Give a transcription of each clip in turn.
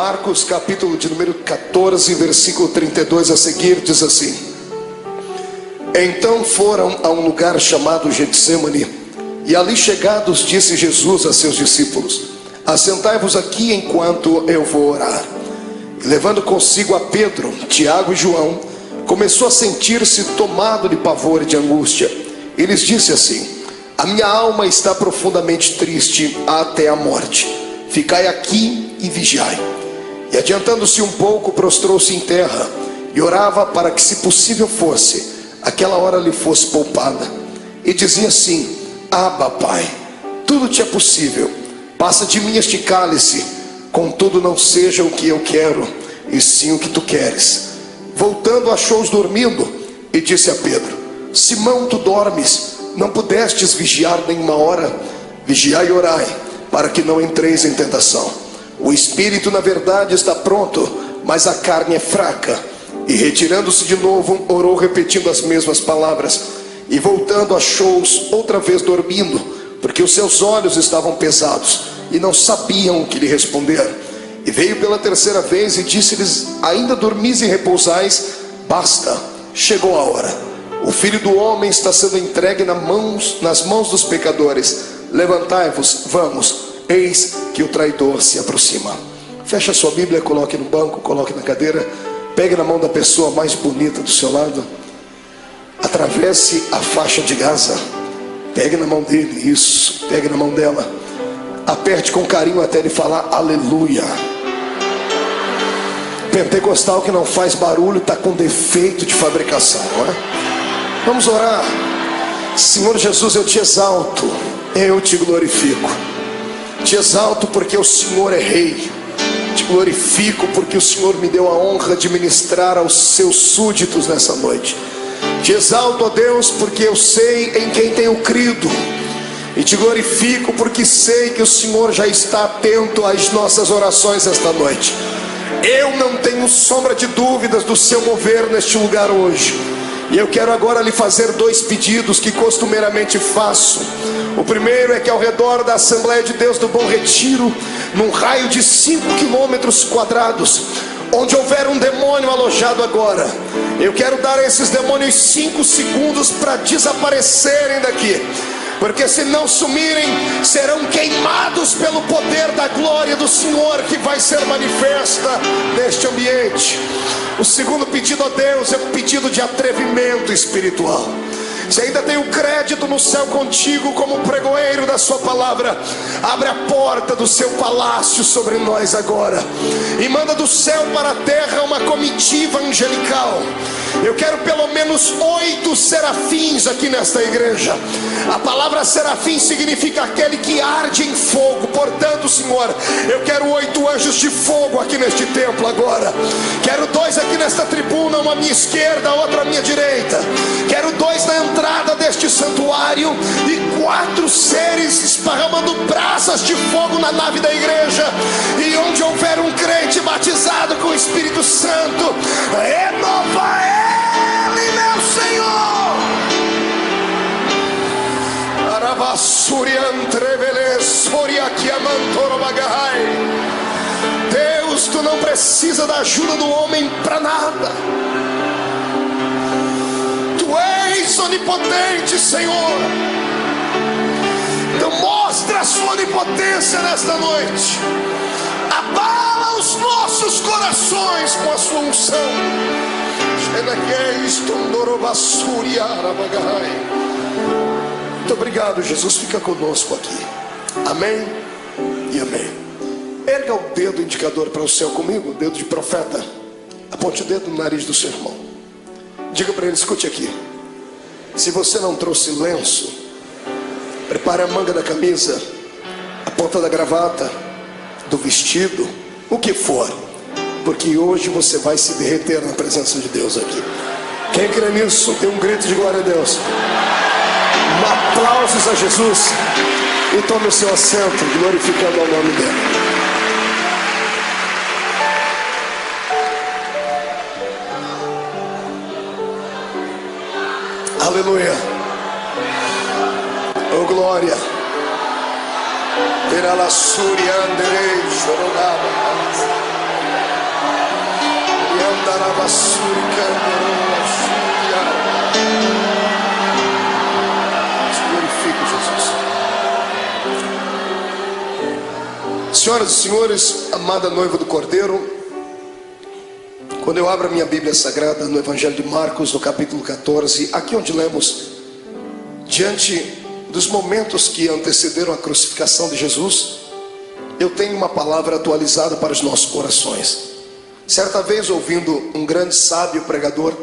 Marcos capítulo de número 14, versículo 32 a seguir, diz assim: Então foram a um lugar chamado Getsêmani, e ali chegados disse Jesus a seus discípulos: Assentai-vos aqui enquanto eu vou orar. E levando consigo a Pedro, Tiago e João, começou a sentir-se tomado de pavor e de angústia. E lhes disse assim: A minha alma está profundamente triste até a morte. Ficai aqui e vigiai. E adiantando-se um pouco, prostrou-se em terra e orava para que, se possível fosse, aquela hora lhe fosse poupada. E dizia assim: Abba, Pai, tudo te é possível. Passa de mim este cálice, contudo não seja o que eu quero, e sim o que tu queres. Voltando, achou-os dormindo e disse a Pedro: Simão, tu dormes? Não pudestes vigiar nenhuma hora? Vigiai e orai, para que não entreis em tentação. O espírito na verdade está pronto, mas a carne é fraca. E retirando-se de novo, orou repetindo as mesmas palavras. E voltando, achou-os outra vez dormindo, porque os seus olhos estavam pesados e não sabiam o que lhe responder. E veio pela terceira vez e disse-lhes: Ainda dormis e repousais? Basta, chegou a hora. O Filho do Homem está sendo entregue nas mãos dos pecadores. Levantai-vos, vamos, eis que o traidor se aproxima. Feche a sua Bíblia, coloque no banco, coloque na cadeira. Pegue na mão da pessoa mais bonita do seu lado. Atravesse a faixa de Gaza. Pegue na mão dele, isso, pegue na mão dela. Aperte com carinho até ele falar aleluia. Pentecostal que não faz barulho está com defeito de fabricação, não é? Vamos orar. Senhor Jesus, eu te exalto, eu te glorifico. Te exalto porque o Senhor é rei. Te glorifico porque o Senhor me deu a honra de ministrar aos seus súditos nessa noite. Te exalto, ó Deus, porque eu sei em quem tenho crido. E te glorifico porque sei que o Senhor já está atento às nossas orações esta noite. Eu não tenho sombra de dúvidas do seu mover neste lugar hoje. E eu quero agora lhe fazer dois pedidos que costumeiramente faço. O primeiro é que ao redor da Assembleia de Deus do Bom Retiro, num raio de 5 quilômetros quadrados, onde houver um demônio alojado agora, eu quero dar a esses demônios 5 segundos para desaparecerem daqui. Porque se não sumirem, serão queimados pelo poder da glória do Senhor que vai ser manifesta neste ambiente. O segundo pedido a Deus é um pedido de atrevimento espiritual. Se ainda tem o crédito no céu contigo como pregoeiro da sua palavra, abre a porta do seu palácio sobre nós agora e manda do céu para a terra uma comitiva angelical. Eu quero pelo menos 8 serafins aqui nesta igreja. A palavra serafim significa aquele que arde em fogo. Portanto, Senhor, eu quero 8 anjos de fogo aqui neste templo agora. Quero 2 aqui nesta tribuna, uma à minha esquerda, outra à minha direita. Quero 2 na entrada deste santuário e 4 seres esparramando brasas de fogo na nave da igreja. E onde houver um crente batizado com o Espírito Santo, renova ele, meu Senhor. Deus, tu não precisa da ajuda do homem para nada. Tu és onipotente, Senhor. Então mostra a sua onipotência nesta noite. Abala os nossos corações com a sua unção. Muito obrigado, Jesus. Fica conosco aqui. Amém e amém. Erga o dedo indicador para o céu comigo, o dedo de profeta. Aponte o dedo no nariz do seu irmão. Diga para ele: escute aqui. Se você não trouxe lenço, prepare a manga da camisa, a ponta da gravata, do vestido, o que for, porque hoje você vai se derreter na presença de Deus aqui. Quem crê nisso, dê um grito de glória a Deus. Aplausos a Jesus. E tome o seu assento, glorificando ao nome dele. Aleluia. Oh glória. Terá la suria anderei chorogaba. Glorifico, Jesus. Senhoras e senhores, amada noiva do Cordeiro, quando eu abro a minha Bíblia Sagrada no Evangelho de Marcos, no capítulo 14, aqui onde lemos, diante dos momentos que antecederam a crucificação de Jesus, eu tenho uma palavra atualizada para os nossos corações. Certa vez, ouvindo um grande sábio pregador,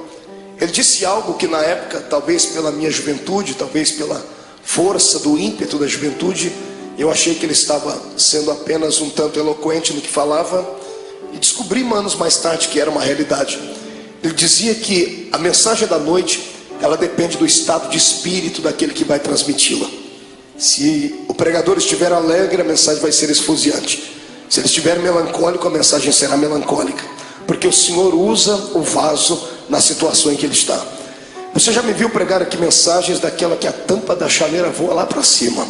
ele disse algo que na época, talvez pela minha juventude, talvez pela força do ímpeto da juventude, eu achei que ele estava sendo apenas um tanto eloquente no que falava, e descobri anos mais tarde que era uma realidade. Ele dizia que a mensagem da noite, ela depende do estado de espírito daquele que vai transmiti-la. Se o pregador estiver alegre, a mensagem vai ser esfuziante. Se ele estiver melancólico, a mensagem será melancólica, porque o Senhor usa o vaso na situação em que ele está. Você já me viu pregar aqui mensagens daquela que a tampa da chaleira voa lá para cima.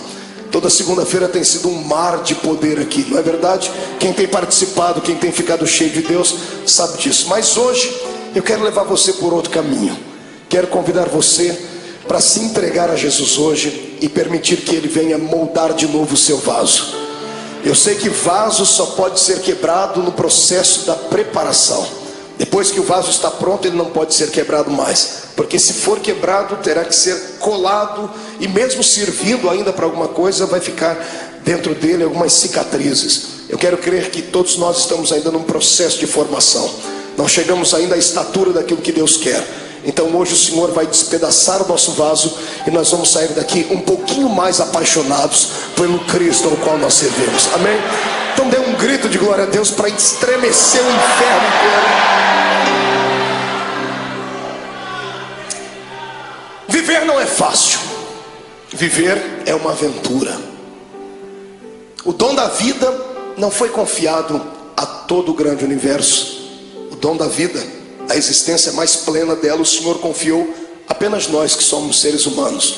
Toda segunda-feira tem sido um mar de poder aqui, não é verdade? Quem tem participado, quem tem ficado cheio de Deus, sabe disso. Mas hoje eu quero levar você por outro caminho. Quero convidar você para se entregar a Jesus hoje e permitir que Ele venha moldar de novo o seu vaso. Eu sei que vaso só pode ser quebrado no processo da preparação. Depois que o vaso está pronto, ele não pode ser quebrado mais, porque se for quebrado, terá que ser colado, e mesmo servindo ainda para alguma coisa, vai ficar dentro dele algumas cicatrizes. Eu quero crer que todos nós estamos ainda num processo de formação. Não chegamos ainda à estatura daquilo que Deus quer. Então hoje o Senhor vai despedaçar o nosso vaso, e nós vamos sair daqui um pouquinho mais apaixonados pelo Cristo ao qual nós servimos. Amém? Então dê um grito de glória a Deus para estremecer o inferno inteiro. Viver não é fácil. Viver é uma aventura. O dom da vida não foi confiado a todo o grande universo. O dom da vida, a existência mais plena dela, o Senhor confiou apenas nós que somos seres humanos.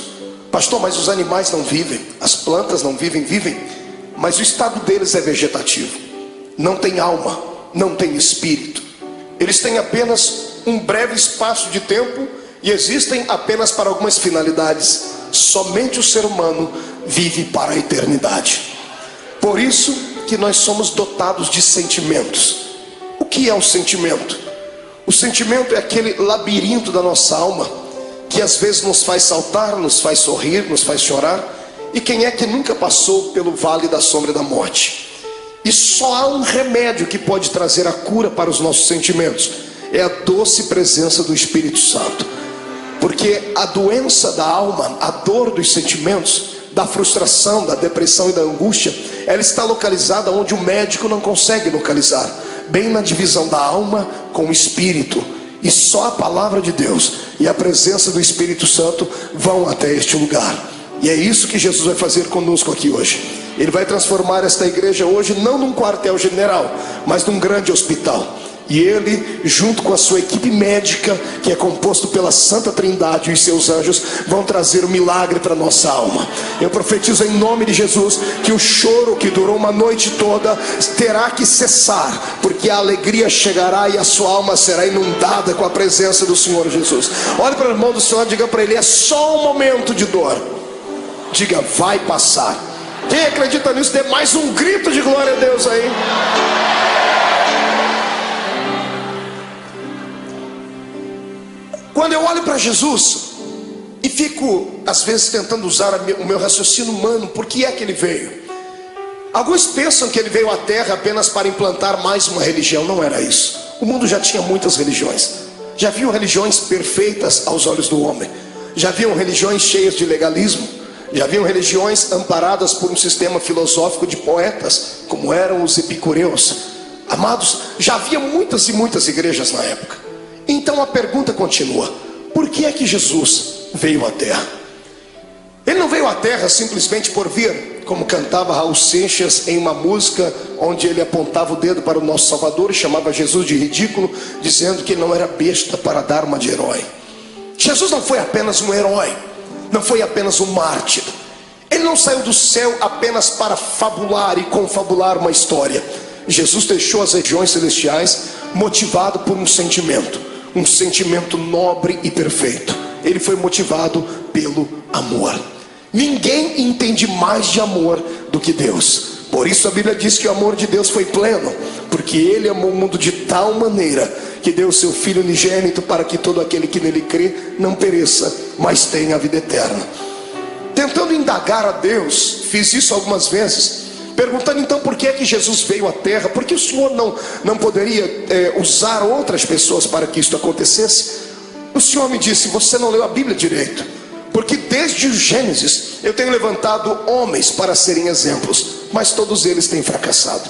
Pastor, mas os animais não vivem, as plantas não vivem, vivem, mas o estado deles é vegetativo. Não tem alma, não tem espírito. Eles têm apenas um breve espaço de tempo e existem apenas para algumas finalidades. Somente o ser humano vive para a eternidade. Por isso que nós somos dotados de sentimentos. O que é um sentimento? O sentimento é aquele labirinto da nossa alma que às vezes nos faz saltar, nos faz sorrir, nos faz chorar. E quem é que nunca passou pelo vale da sombra da morte? E só há um remédio que pode trazer a cura para os nossos sentimentos: é a doce presença do Espírito Santo. Porque a doença da alma, a dor dos sentimentos, da frustração, da depressão e da angústia, ela está localizada onde o médico não consegue localizar, bem na divisão da alma com o espírito. E só a palavra de Deus e a presença do Espírito Santo vão até este lugar. E é isso que Jesus vai fazer conosco aqui hoje. Ele vai transformar esta igreja hoje não num quartel-general, mas num grande hospital. E ele, junto com a sua equipe médica, que é composto pela Santa Trindade e os seus anjos, vão trazer o milagre para a nossa alma. Eu profetizo em nome de Jesus que o choro que durou uma noite toda terá que cessar, porque a alegria chegará e a sua alma será inundada com a presença do Senhor Jesus. Olhe para o irmão do Senhor, diga para ele: é só um momento de dor. Diga: vai passar. Quem acredita nisso, dê mais um grito de glória a Deus aí. Quando eu olho para Jesus e fico às vezes tentando usar o meu raciocínio humano, por que é que ele veio? Alguns pensam que ele veio à terra apenas para implantar mais uma religião. Não era isso. O mundo já tinha muitas religiões. Já haviam religiões perfeitas aos olhos do homem. Já haviam religiões cheias de legalismo. Já haviam religiões amparadas por um sistema filosófico de poetas, como eram os epicureus. Amados, já havia muitas e muitas igrejas na época. Então a pergunta continua: por que é que Jesus veio à terra? Ele não veio à terra simplesmente por vir, como cantava Raul Seixas em uma música onde ele apontava o dedo para o nosso Salvador e chamava Jesus de ridículo, dizendo que ele não era besta para dar uma de herói. Jesus não foi apenas um herói, não foi apenas um mártir. Ele não saiu do céu apenas para fabular e confabular uma história. Jesus deixou as regiões celestiais motivado por um sentimento nobre e perfeito. Ele foi motivado pelo amor. Ninguém entende mais de amor do que Deus. Por isso a Bíblia diz que o amor de Deus foi pleno, porque Ele amou o mundo de tal maneira que deu o seu Filho unigênito, para que todo aquele que nele crê não pereça, mas tenha a vida eterna. Tentando indagar a Deus, fiz isso algumas vezes, perguntando então por que é que Jesus veio à terra, porque o Senhor não poderia usar outras pessoas para que isso acontecesse. O Senhor me disse: você não leu a Bíblia direito, porque desde o Gênesis eu tenho levantado homens para serem exemplos, mas todos eles têm fracassado.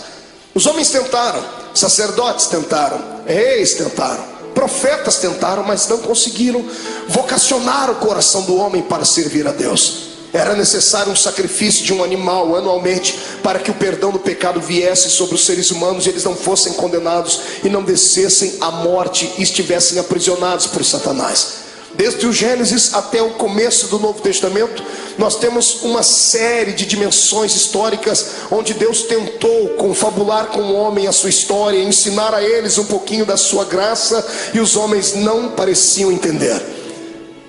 Os homens tentaram, sacerdotes tentaram, reis tentaram, profetas tentaram, mas não conseguiram vocacionar o coração do homem para servir a Deus. Era necessário um sacrifício de um animal anualmente, para que o perdão do pecado viesse sobre os seres humanos e eles não fossem condenados e não descessem à morte e estivessem aprisionados por Satanás. Desde o Gênesis até o começo do Novo Testamento, nós temos uma série de dimensões históricas onde Deus tentou confabular com o homem a sua história, ensinar a eles um pouquinho da sua graça, e os homens não pareciam entender.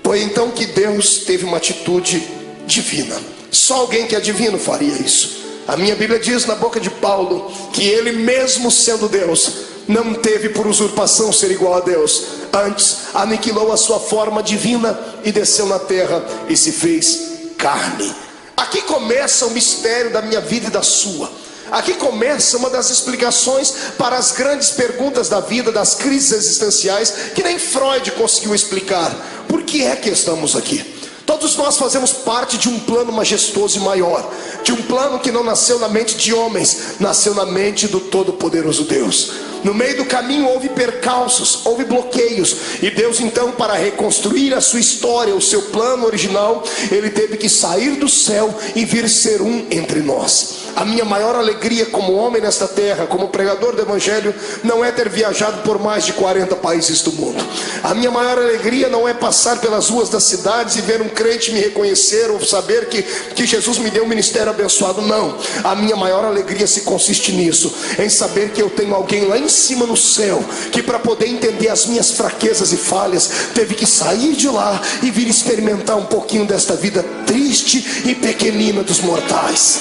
Foi então que Deus teve uma atitude divina. Só alguém que é divino faria isso. A minha Bíblia diz na boca de Paulo que ele, mesmo sendo Deus, não teve por usurpação ser igual a Deus. Antes aniquilou a sua forma divina e desceu na terra e se fez carne. Aqui começa o mistério da minha vida e da sua. Aqui começa uma das explicações para as grandes perguntas da vida, das crises existenciais, que nem Freud conseguiu explicar. Por que é que estamos aqui? Todos nós fazemos parte de um plano majestoso e maior, de um plano que não nasceu na mente de homens, nasceu na mente do Todo-Poderoso Deus. No meio do caminho houve percalços, houve bloqueios, e Deus então, para reconstruir a sua história, o seu plano original, Ele teve que sair do céu e vir ser um entre nós. A minha maior alegria como homem nesta terra, como pregador do Evangelho, não é ter viajado por mais de 40 países do mundo. A minha maior alegria não é passar pelas ruas das cidades e ver um crente me reconhecer, ou saber que Jesus me deu um ministério abençoado. Não, a minha maior alegria se consiste nisso, em saber que eu tenho alguém lá em cima no céu, que para poder entender as minhas fraquezas e falhas, teve que sair de lá e vir experimentar um pouquinho desta vida triste e pequenina dos mortais.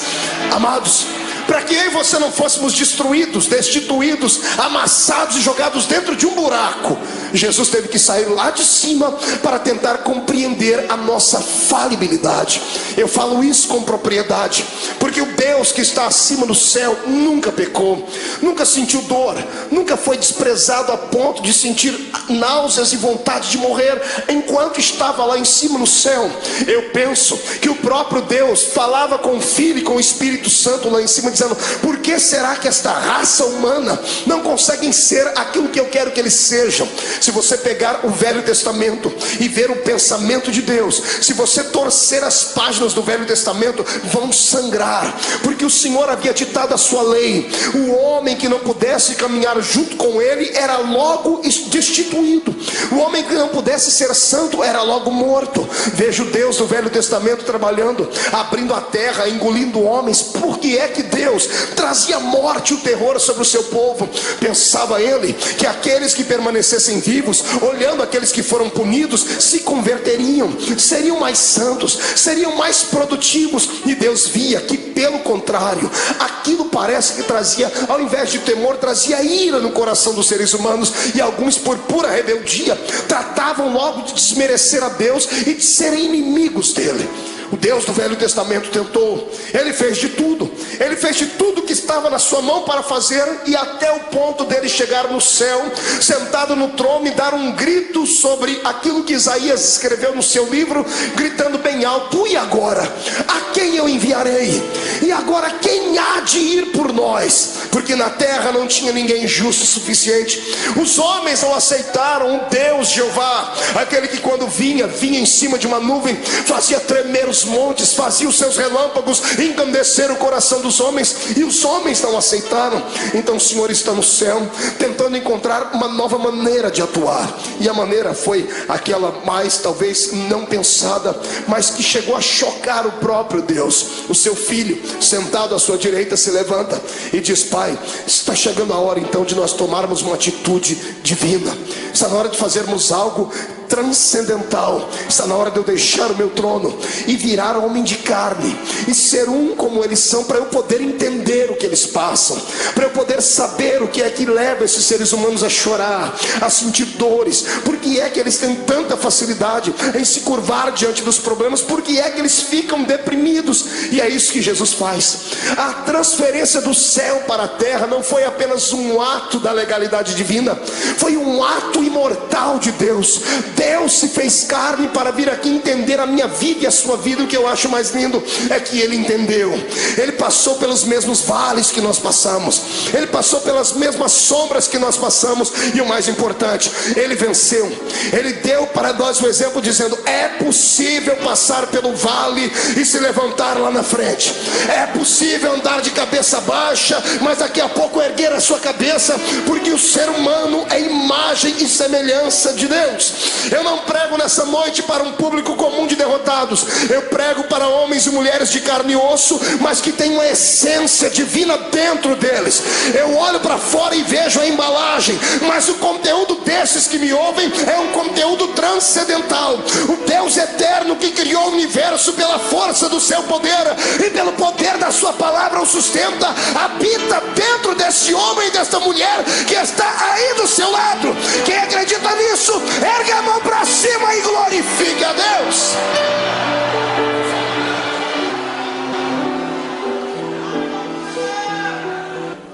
Amados, para que eu e você não fôssemos destruídos, destituídos, amassados e jogados dentro de um buraco, Jesus teve que sair lá de cima para tentar compreender a nossa falibilidade. Eu falo isso com propriedade, porque o Deus que está acima no céu nunca pecou, nunca sentiu dor, nunca foi desprezado a ponto de sentir náuseas e vontade de morrer enquanto estava lá em cima no céu. Eu penso que o próprio Deus falava com o Filho e com o Espírito Santo lá em cima, dizendo: por que será que esta raça humana não conseguem ser aquilo que eu quero que eles sejam? Se você pegar o Velho Testamento e ver o pensamento de Deus, se você torcer as páginas do Velho Testamento, vão sangrar, porque o Senhor havia ditado a sua lei. O homem que não pudesse caminhar junto com ele era logo destituído. O homem que não pudesse ser santo era logo morto. Veja o Deus do Velho Testamento trabalhando, abrindo a terra, engolindo homens. Por que é que Deus trazia morte e o terror sobre o seu povo? Pensava ele que aqueles que permanecessem vivos, olhando aqueles que foram punidos, se converteriam, seriam mais santos, seriam mais produtivos. E Deus via que, pelo contrário, aquilo parece que trazia, ao invés de temor, trazia ira no coração dos seres humanos. E alguns, por pura rebeldia, tratavam logo de desmerecer a Deus e de serem inimigos dele. O Deus do Velho Testamento tentou, ele fez de tudo que estava na sua mão para fazer, e até o ponto dele chegar no céu, sentado no trono, e dar um grito sobre aquilo que Isaías escreveu no seu livro, gritando bem alto: e agora? A quem eu enviarei? E agora quem há de ir por nós? Porque na terra não tinha ninguém justo o suficiente. Os homens não aceitaram o Deus Jeová, aquele que quando vinha em cima de uma nuvem, fazia tremer os montes, fazia os seus relâmpagos engrandecer o coração dos dos homens, e os homens não aceitaram. Então o Senhor está no céu, tentando encontrar uma nova maneira de atuar. E a maneira foi aquela mais talvez não pensada, mas que chegou a chocar o próprio Deus. O seu filho, sentado à sua direita, se levanta e diz: Pai, está chegando a hora então de nós tomarmos uma atitude divina. Está na hora de fazermos algo transcendental. Está na hora de eu deixar o meu trono e virar homem de carne e ser um como eles são, para eu poder entender o que eles passam, para eu poder saber o que é que leva esses seres humanos a chorar, a sentir dores. Por que é que eles têm tanta facilidade em se curvar diante dos problemas? Por que é que eles ficam deprimidos? E é isso que Jesus faz. A transferência do céu para a terra não foi apenas um ato da legalidade divina, foi um ato imortal de Deus. Deus se fez carne para vir aqui entender a minha vida e a sua vida. O que eu acho mais lindo é que Ele entendeu. Ele passou pelos mesmos vales que nós passamos, Ele passou pelas mesmas sombras que nós passamos, e o mais importante, Ele venceu. Ele deu para nós o exemplo dizendo: é possível passar pelo vale e se levantar lá na frente. É possível andar de cabeça baixa, mas daqui a pouco erguer a sua cabeça, porque o ser humano é imagem e semelhança de Deus. Eu não prego nessa noite para um público comum de derrotados. Eu prego para homens e mulheres de carne e osso, mas que tem uma essência divina dentro deles. Eu olho para fora e vejo a embalagem, mas o conteúdo desses que me ouvem é um conteúdo transcendental. O Deus eterno que criou o universo pela força do seu poder e pelo poder da sua palavra o sustenta, habita dentro desse homem e desta mulher que está aí do seu lado. Quem acredita nisso, erga a mão para cima e glorifique a Deus.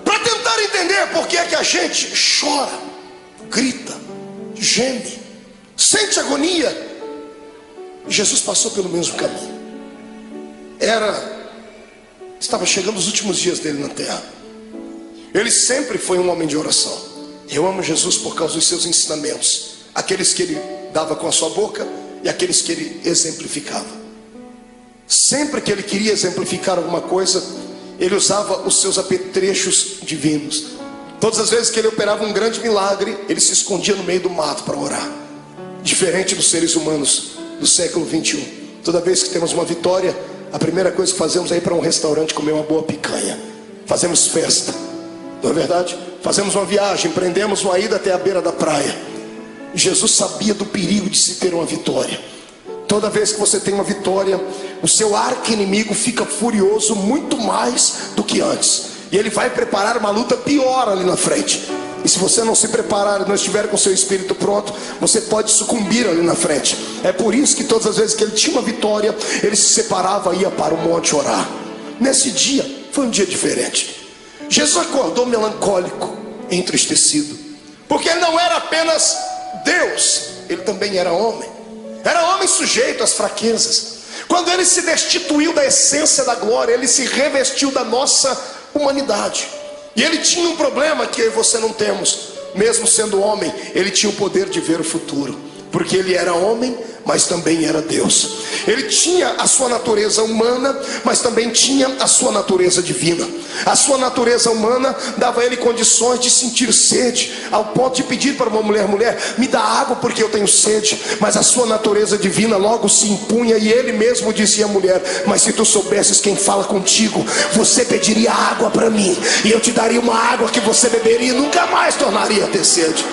Para tentar entender por que é que a gente chora, grita, geme, sente agonia, Jesus passou pelo mesmo caminho. Estava chegando os últimos dias dele na terra. Ele sempre foi um homem de oração. Eu amo Jesus por causa dos seus ensinamentos, aqueles que ele dava com a sua boca e aqueles que ele exemplificava. Sempre que ele queria exemplificar alguma coisa, ele usava os seus apetrechos divinos. Todas as vezes que ele operava um grande milagre, ele se escondia no meio do mato para orar. Diferente dos seres humanos do século 21. Toda vez que temos uma vitória, a primeira coisa que fazemos é ir para um restaurante comer uma boa picanha. Fazemos festa, não é verdade? Fazemos uma viagem, prendemos uma ida até a beira da praia. Jesus sabia do perigo de se ter uma vitória. Toda vez que você tem uma vitória, o seu arqui-inimigo fica furioso muito mais do que antes, e ele vai preparar uma luta pior ali na frente. E se você não se preparar e não estiver com o seu espírito pronto, você pode sucumbir ali na frente. É por isso que todas as vezes que ele tinha uma vitória, ele se separava e ia para o monte orar. Nesse dia, foi um dia diferente. Jesus acordou melancólico, entristecido, porque ele não era apenas Deus, ele também era homem. Era homem sujeito às fraquezas. Quando ele se destituiu da essência da glória, ele se revestiu da nossa humanidade. E ele tinha um problema que eu e você não temos. Mesmo sendo homem, ele tinha o poder de ver o futuro, porque ele era homem, mas também era Deus. Ele tinha a sua natureza humana, mas também tinha a sua natureza divina. A sua natureza humana dava a ele condições de sentir sede, ao ponto de pedir para uma mulher: me dá água porque eu tenho sede. Mas a sua natureza divina logo se impunha, e ele mesmo dizia à mulher: mas se tu soubesses quem fala contigo, você pediria água para mim, e eu te daria uma água que você beberia e nunca mais tornaria a ter sede.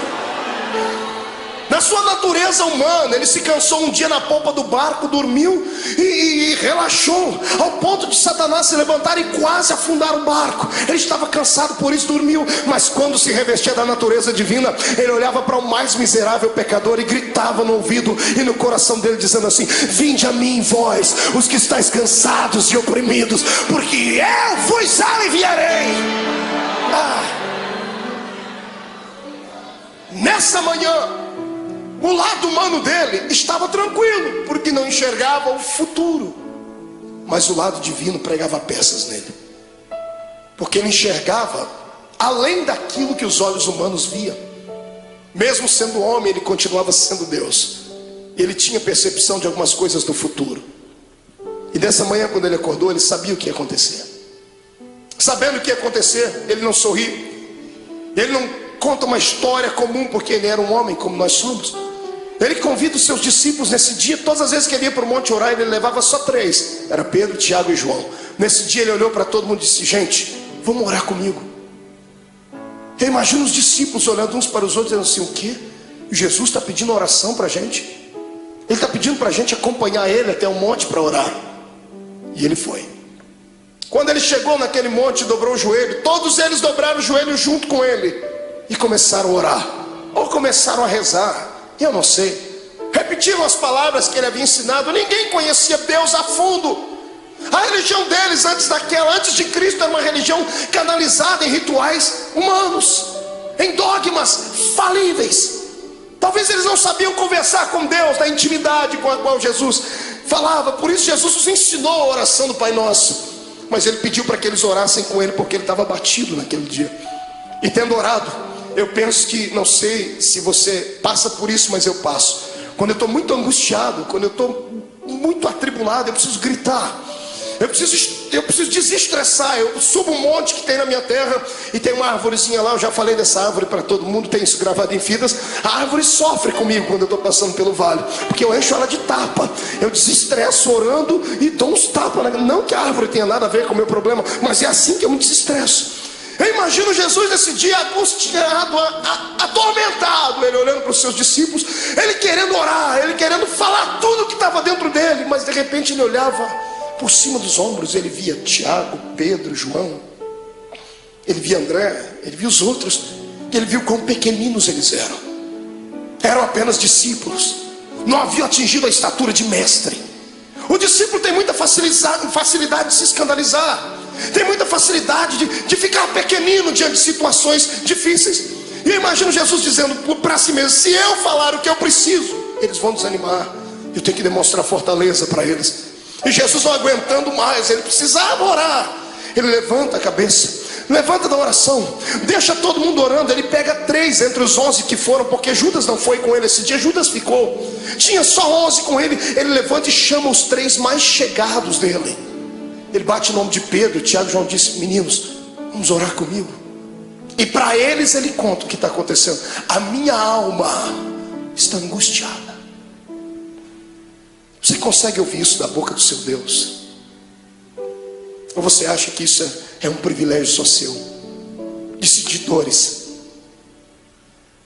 Na sua natureza humana, ele se cansou um dia na polpa do barco, dormiu e relaxou, ao ponto de Satanás se levantar e quase afundar o barco. Ele estava cansado, por isso dormiu. Mas quando se revestia da natureza divina, ele olhava para o mais miserável pecador e gritava no ouvido e no coração dele, dizendo assim: vinde a mim, vós, os que estáis cansados e oprimidos, porque eu vos aliviarei. Nessa manhã, o lado humano dele estava tranquilo, porque não enxergava o futuro. Mas o lado divino pregava peças nele, porque ele enxergava além daquilo que os olhos humanos viam. Mesmo sendo homem, ele continuava sendo Deus. Ele tinha percepção de algumas coisas do futuro. E dessa manhã, quando ele acordou, ele sabia o que ia acontecer. sabendo o que ia acontecer, ele não sorri, ele não conta uma história comum, porque ele era um homem como nós somos. Ele convida os seus discípulos nesse dia. Todas as vezes que ele ia para o monte orar, ele levava só 3, era Pedro, Tiago e João. Nesse dia ele olhou para todo mundo e disse: gente, vamos orar comigo. Eu imagino os discípulos olhando uns para os outros, dizendo assim: o quê? Jesus está pedindo oração para a gente? Ele está pedindo para a gente acompanhar ele até o monte para orar. E ele foi. Quando ele chegou naquele monte, dobrou o joelho. Todos eles dobraram o joelho junto com ele e começaram a orar, ou começaram a rezar, eu não sei. Repetiram as palavras que ele havia ensinado. Ninguém conhecia Deus a fundo. A religião deles antes de Cristo era uma religião canalizada em rituais humanos, em dogmas falíveis. Talvez eles não sabiam conversar com Deus na intimidade com a qual Jesus falava. Por isso Jesus nos ensinou a oração do Pai Nosso. Mas ele pediu para que eles orassem com ele, porque ele estava abatido naquele dia. E tendo orado, eu penso que, não sei se você passa por isso, mas eu passo. Quando eu estou muito angustiado, quando eu estou muito atribulado, eu preciso gritar, eu preciso desestressar. Eu subo um monte que tem na minha terra, e tem uma árvorezinha lá. Eu já falei dessa árvore para todo mundo, tem isso gravado em fitas. A árvore sofre comigo quando eu estou passando pelo vale, porque eu encho ela de tapa. Eu desestresso orando e dou uns tapas. Não que a árvore tenha nada a ver com o meu problema, mas é assim que eu me desestresso. Eu imagino Jesus nesse dia angustiado, atormentado, ele olhando para os seus discípulos, ele querendo orar, ele querendo falar tudo que estava dentro dele. Mas de repente ele olhava por cima dos ombros, ele via Tiago, Pedro, João, ele via André, ele via os outros, e ele viu quão pequeninos eles eram. Eram apenas discípulos, não haviam atingido a estatura de mestre. O discípulo tem muita facilidade de se escandalizar, tem muita facilidade de ficar pequenino diante de situações difíceis. E eu imagino Jesus dizendo para si mesmo: se eu falar o que eu preciso, eles vão desanimar, eu tenho que demonstrar fortaleza para eles. E Jesus não aguentando mais, ele precisava orar. Ele levanta a cabeça, levanta da oração, deixa todo mundo orando. Ele pega 3 entre os 11 que foram, porque Judas não foi com ele esse dia, Judas ficou, tinha só 11 com ele. Ele levanta e chama os 3 mais chegados dele. Ele bate o nome de Pedro, Tiago e João, disse: meninos, vamos orar comigo. E para eles ele conta o que está acontecendo. A minha alma está angustiada. Você consegue ouvir isso da boca do seu Deus? Ou você acha que isso é um privilégio só seu? De sentir dores,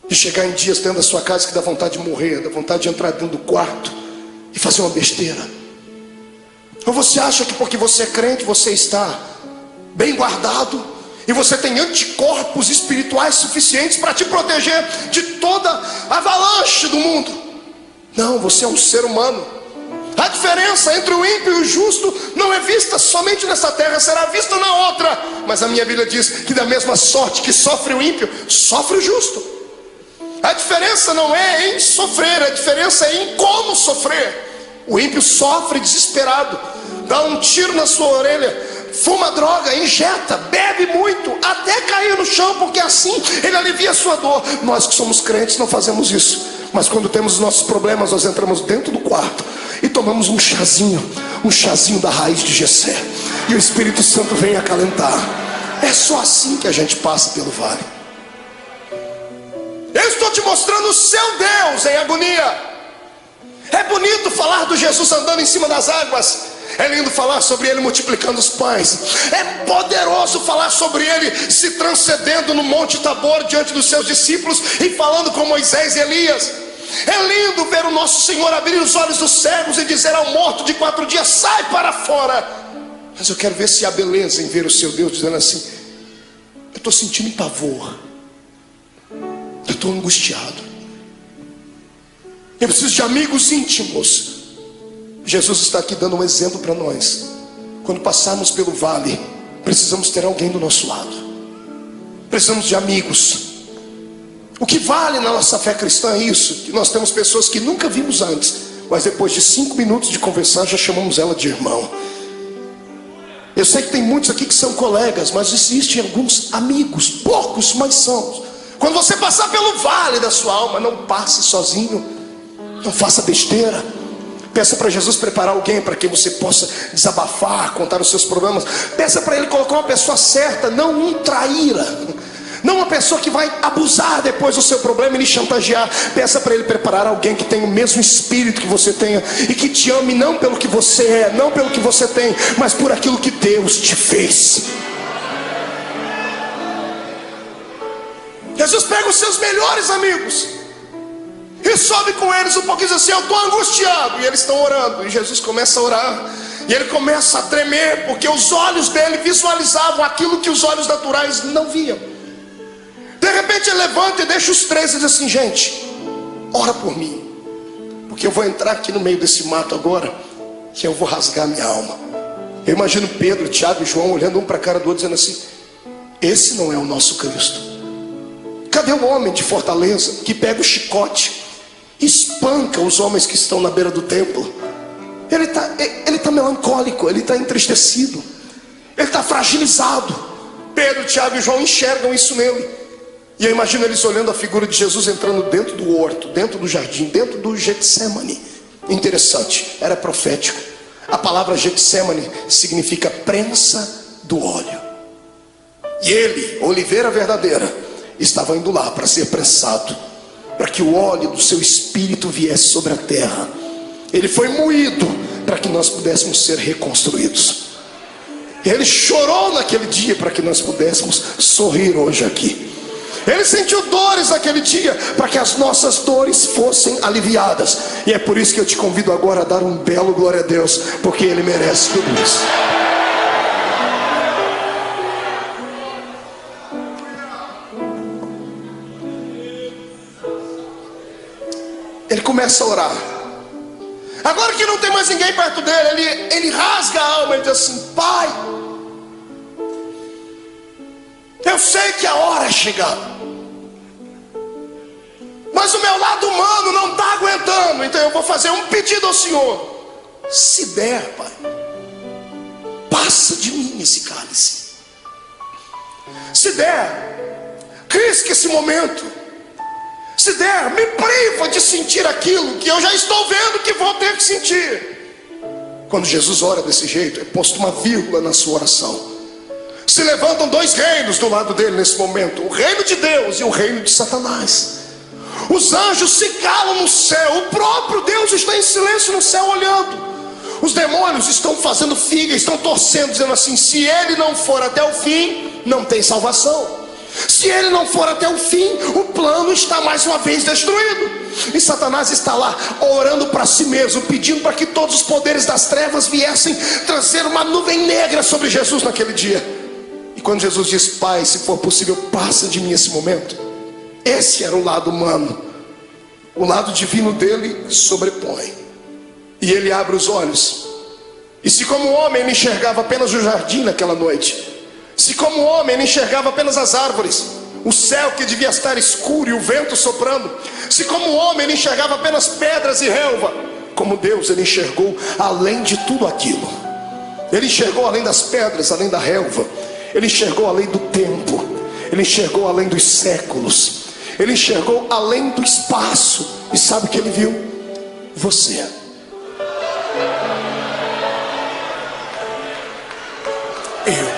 de chegar em dias dentro da sua casa que dá vontade de morrer, dá vontade de entrar dentro do quarto e fazer uma besteira? Ou você acha que porque você é crente, você está bem guardado e você tem anticorpos espirituais suficientes para te proteger de toda a avalanche do mundo? Não, você é um ser humano. A diferença entre o ímpio e o justo não é vista somente nessa terra, será vista na outra. Mas a minha Bíblia diz que da mesma sorte que sofre o ímpio, sofre o justo. A diferença não é em sofrer, a diferença é em como sofrer. O ímpio sofre desesperado, dá um tiro na sua orelha, fuma droga, injeta, bebe muito, até cair no chão, porque assim ele alivia a sua dor. Nós que somos crentes não fazemos isso. Mas quando temos os nossos problemas, nós entramos dentro do quarto e tomamos um chazinho da raiz de Jessé, e o Espírito Santo vem acalentar. É só assim que a gente passa pelo vale. Eu estou te mostrando o seu Deus em agonia. É bonito falar do Jesus andando em cima das águas, é lindo falar sobre ele multiplicando os pães, é poderoso falar sobre ele se transcendendo no Monte Tabor diante dos seus discípulos e falando com Moisés e Elias. É lindo ver o nosso Senhor abrir os olhos dos cegos e dizer ao morto de 4 dias: sai para fora. Mas eu quero ver se há beleza em ver o seu Deus dizendo assim: eu estou sentindo pavor, eu estou angustiado, eu preciso de amigos íntimos. Jesus está aqui dando um exemplo para nós. Quando passarmos pelo vale, precisamos ter alguém do nosso lado, precisamos de amigos. O que vale na nossa fé cristã é isso, que nós temos pessoas que nunca vimos antes, mas depois de 5 minutos de conversar já chamamos ela de irmão. Eu sei que tem muitos aqui que são colegas, mas existem alguns amigos, poucos, mas são. Quando você passar pelo vale da sua alma, não passe sozinho, não faça besteira. Peça para Jesus preparar alguém para que você possa desabafar, contar os seus problemas. Peça para Ele colocar uma pessoa certa, não um traíra, não uma pessoa que vai abusar depois do seu problema e lhe chantagear. Peça para Ele preparar alguém que tenha o mesmo espírito que você tenha e que te ame não pelo que você é, não pelo que você tem, mas por aquilo que Deus te fez. Jesus pega os seus melhores amigos e sobe com eles um pouquinho, diz assim: eu estou angustiado. E eles estão orando, e Jesus começa a orar, e ele começa a tremer, porque os olhos dele visualizavam aquilo que os olhos naturais não viam. De repente ele levanta e deixa os três e diz assim: gente, ora por mim, porque eu vou entrar aqui no meio desse mato agora, que eu vou rasgar minha alma. Eu imagino Pedro, Tiago e João olhando um para a cara do outro, dizendo assim: esse não é o nosso Cristo. Cadê o homem de Fortaleza que pega o chicote, espanca os homens que estão na beira do templo? Ele está melancólico, ele está entristecido, ele está fragilizado. Pedro, Tiago e João enxergam isso nele. E eu imagino eles olhando a figura de Jesus entrando dentro do horto, dentro do jardim, dentro do Getsemane. Interessante, era profético. A palavra Getsemane significa prensa do óleo. E ele, oliveira verdadeira, estava indo lá para ser prensado, para que o óleo do seu espírito viesse sobre a terra. Ele foi moído para que nós pudéssemos ser reconstruídos. Ele chorou naquele dia para que nós pudéssemos sorrir hoje aqui. Ele sentiu dores naquele dia para que as nossas dores fossem aliviadas. E é por isso que eu te convido agora a dar um belo glória a Deus, porque Ele merece tudo isso. Ele começa a orar. Agora que não tem mais ninguém perto dele, ele rasga a alma e diz assim: Pai, eu sei que a hora é chegada, mas o meu lado humano não está aguentando. Então eu vou fazer um pedido ao Senhor: se der, Pai, passa de mim esse cálice. Se der, risque esse momento. Se der, me priva de sentir aquilo que eu já estou vendo que vou ter que sentir. Quando Jesus ora desse jeito, é posto uma vírgula na sua oração. Se levantam dois reinos do lado dele nesse momento: o reino de Deus e o reino de Satanás. Os anjos se calam no céu, o próprio Deus está em silêncio no céu olhando. Os demônios estão fazendo figa, estão torcendo, dizendo assim: se ele não for até o fim, não tem salvação. Se ele não for até o fim, o plano está mais uma vez destruído. E Satanás está lá orando para si mesmo, pedindo para que todos os poderes das trevas viessem trazer uma nuvem negra sobre Jesus naquele dia. E quando Jesus diz: Pai, se for possível, passa de mim esse momento, esse era o lado humano. O lado divino dele sobrepõe. E ele abre os olhos. E se como homem ele enxergava apenas o jardim naquela noite, se como homem ele enxergava apenas as árvores, o céu que devia estar escuro e o vento soprando, se como homem ele enxergava apenas pedras e relva, como Deus ele enxergou além de tudo aquilo. Ele enxergou além das pedras, além da relva. Ele enxergou além do tempo. Ele enxergou além dos séculos. Ele enxergou além do espaço. E sabe o que ele viu? Você. Eu.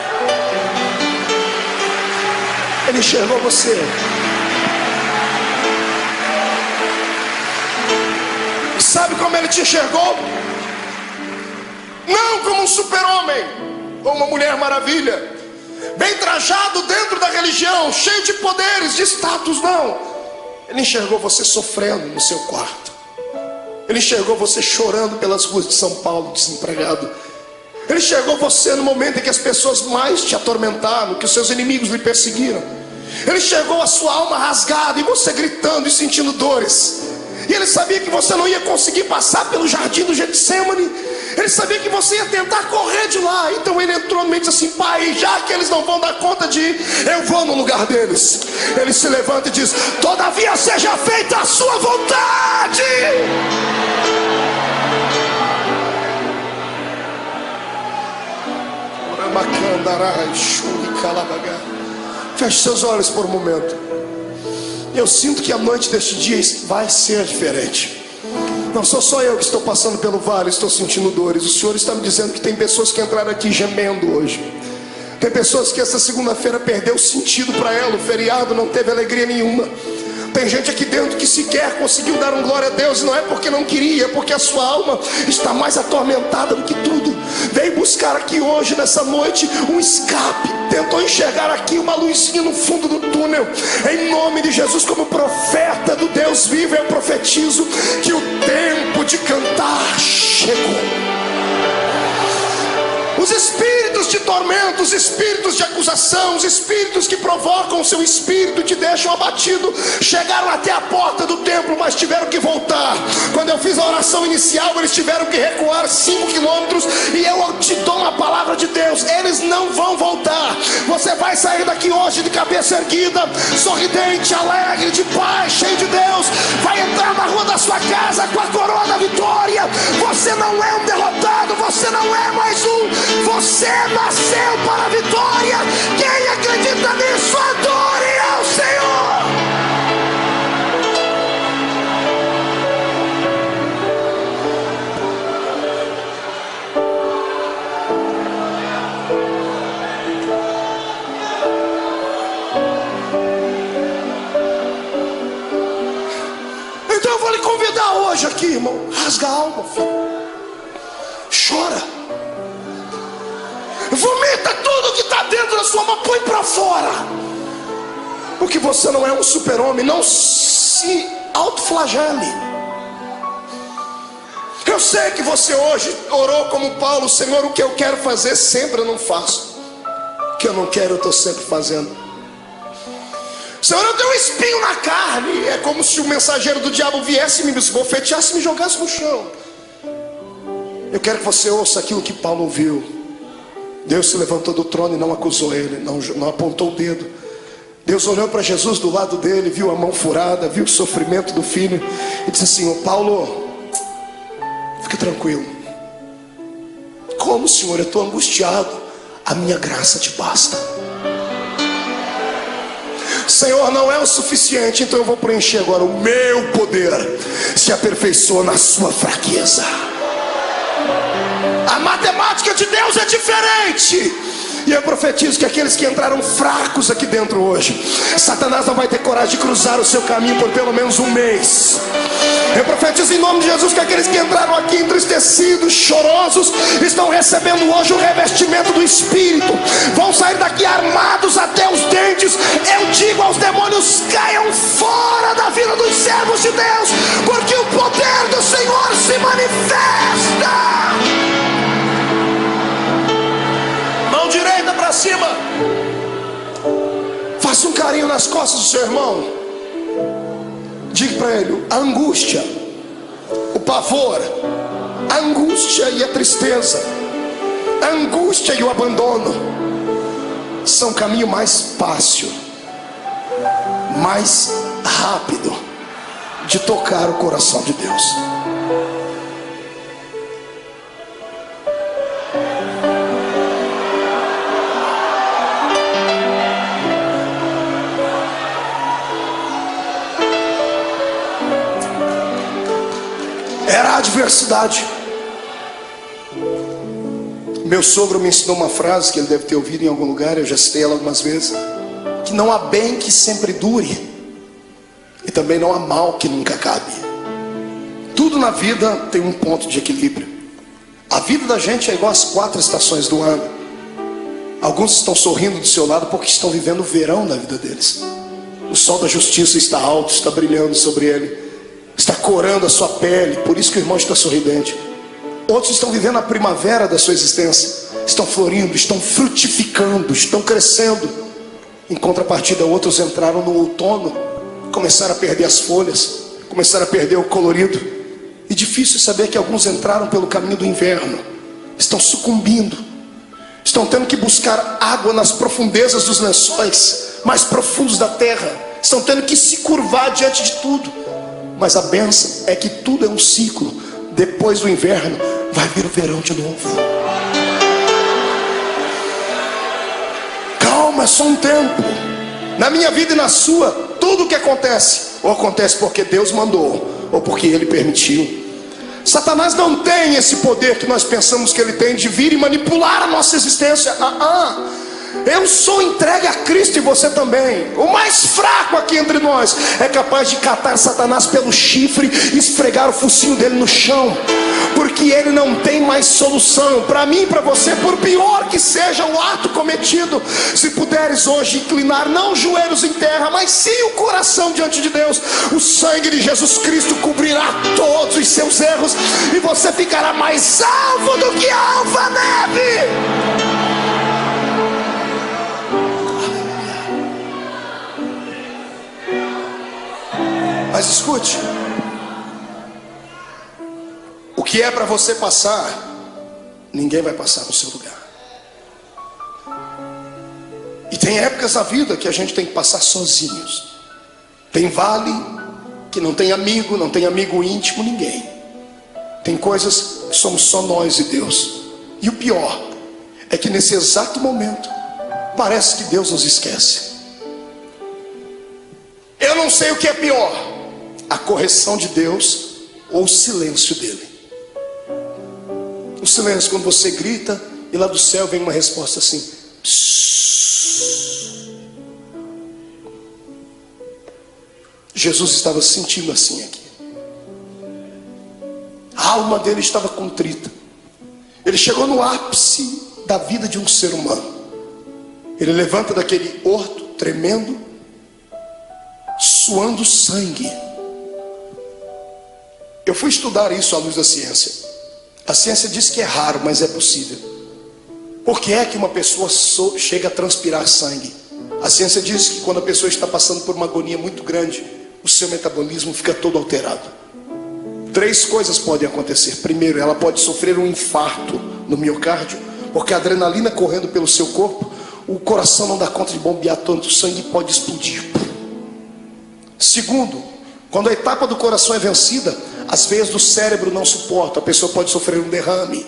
Ele enxergou você. Sabe como ele te enxergou? Não como um super-homem ou uma mulher maravilha, bem trajado dentro da religião, cheio de poderes, de status, não. Ele enxergou você sofrendo no seu quarto. Ele enxergou você chorando pelas ruas de São Paulo, desempregado. Ele enxergou você no momento em que as pessoas mais te atormentaram, que os seus inimigos lhe perseguiram. Ele enxergou a sua alma rasgada e você gritando e sentindo dores. E ele sabia que você não ia conseguir passar pelo jardim do Getsemane. Ele sabia que você ia tentar correr de lá. Então ele entrou no meio e disse assim: Pai, já que eles não vão dar conta de ir, eu vou no lugar deles. Ele se levanta e diz: todavia seja feita a sua vontade. Feche seus olhos por um momento. Eu sinto que a noite deste dia vai ser diferente. Não sou só eu que estou passando pelo vale, estou sentindo dores. O Senhor está me dizendo que tem pessoas que entraram aqui gemendo hoje. Tem pessoas que essa segunda-feira perdeu o sentido para ela. O feriado não teve alegria nenhuma. Tem gente aqui dentro que sequer conseguiu dar um glória a Deus. E não é porque não queria, é porque a sua alma está mais atormentada do que tudo. Veio buscar aqui hoje, nessa noite, um escape. Tentou enxergar aqui uma luzinha no fundo do túnel. Em nome de Jesus, como profeta do Deus vivo, eu profetizo que o tempo de cantar chegou. Os espíritos de tormento, os espíritos de acusação, os espíritos que provocam o seu espírito, te deixam abatido, chegaram até a porta do templo, mas tiveram que voltar. Quando eu fiz a oração inicial, eles tiveram que recuar 5 quilômetros. E eu te dou uma palavra de Deus: eles não vão voltar. Você vai sair daqui hoje de cabeça erguida, sorridente, alegre, de paz, cheio de Deus. Vai entrar na rua da sua casa com a coroa da vitória. Você não é um derrotado, você não é mais um. Você nasceu para a vitória. Quem acredita nisso, adore ao Senhor. Então eu vou lhe convidar hoje aqui, irmão. Rasga a alma, filho. Chora. Vomita tudo que está dentro da sua alma, põe para fora. Porque você não é um super-homem. Não se autoflagele. Eu sei que você hoje orou como Paulo: Senhor, o que eu quero fazer sempre eu não faço, o que eu não quero eu estou sempre fazendo. Senhor, eu tenho um espinho na carne. É como se o mensageiro do diabo viesse, me esbofeteasse e me jogasse no chão. Eu quero que você ouça aquilo que Paulo ouviu. Deus se levantou do trono e não acusou ele, não apontou o dedo. Deus olhou para Jesus do lado dele, viu a mão furada, viu o sofrimento do filho e disse assim: ô Paulo, fique tranquilo. Como, Senhor? Eu estou angustiado. A minha graça te basta. Senhor, não é o suficiente, então eu vou preencher agora. O meu poder se aperfeiçoa na sua fraqueza. A matemática de Deus é diferente. E eu profetizo que aqueles que entraram fracos aqui dentro hoje, Satanás não vai ter coragem de cruzar o seu caminho por pelo menos um mês. Eu profetizo em nome de Jesus que aqueles que entraram aqui entristecidos, chorosos, estão recebendo hoje o revestimento do Espírito. Vão sair daqui armados até os dentes. Eu digo aos demônios: caiam fora da vida dos servos de Deus, porque o poder do Senhor se manifesta. Mão direita para cima. Faça um carinho nas costas do seu irmão. Diga para ele: a angústia, o pavor, a angústia e a tristeza, a angústia e o abandono são o caminho mais fácil, mais rápido de tocar o coração de Deus. Era a adversidade. Meu sogro me ensinou uma frase que ele deve ter ouvido em algum lugar, eu já citei ela algumas vezes: que não há bem que sempre dure, e também não há mal que nunca acabe. Tudo na vida tem um ponto de equilíbrio. A vida da gente é igual às 4 estações do ano. Alguns estão sorrindo do seu lado porque estão vivendo o verão na vida deles. O sol da justiça está alto, está brilhando sobre ele, está corando a sua pele, por isso que o irmão está sorridente. Outros estão vivendo a primavera da sua existência, estão florindo, estão frutificando, estão crescendo. Em contrapartida, outros entraram no outono, começaram a perder as folhas, começaram a perder o colorido. E difícil saber que alguns entraram pelo caminho do inverno, estão sucumbindo, estão tendo que buscar água nas profundezas dos lençóis mais profundos da terra, estão tendo que se curvar diante de tudo. Mas a bênção é que tudo é um ciclo. Depois do inverno vai vir o verão de novo. Calma, é só um tempo. Na minha vida e na sua, tudo o que acontece, ou acontece porque Deus mandou, ou porque Ele permitiu. Satanás não tem esse poder que nós pensamos que ele tem de vir e manipular a nossa existência. Eu sou entregue a Cristo e você também. O mais fraco aqui entre nós é capaz de catar Satanás pelo chifre e esfregar o focinho dele no chão, porque ele não tem mais solução. Para mim e para você, por pior que seja o ato cometido, se puderes hoje inclinar não os joelhos em terra, mas sim o coração diante de Deus, o sangue de Jesus Cristo cobrirá todos os seus erros e você ficará mais alvo do que a alva-neve. Mas escute, o que é para você passar, ninguém vai passar no seu lugar. E tem épocas da vida que a gente tem que passar sozinhos. Tem vale que não tem amigo íntimo, ninguém. Tem coisas que somos só nós e Deus. E o pior é que nesse exato momento parece que Deus nos esquece. Eu não sei o que é pior, a correção de Deus ou o silêncio dele. O silêncio, quando você grita e lá do céu vem uma resposta assim: psss. Jesus estava sentindo assim aqui. A alma dele estava contrita. Ele chegou no ápice da vida de um ser humano. Ele levanta daquele horto tremendo, suando sangue. Eu fui estudar isso à luz da ciência. A ciência diz que é raro, mas é possível. Por que é que uma pessoa chega a transpirar sangue? A ciência diz que quando a pessoa está passando por uma agonia muito grande, o seu metabolismo fica todo alterado. 3 coisas podem acontecer. Primeiro, ela pode sofrer um infarto no miocárdio, porque a adrenalina correndo pelo seu corpo, o coração não dá conta de bombear tanto sangue e pode explodir. Segundo, quando a etapa do coração é vencida, as veias do cérebro não suportam, a pessoa pode sofrer um derrame.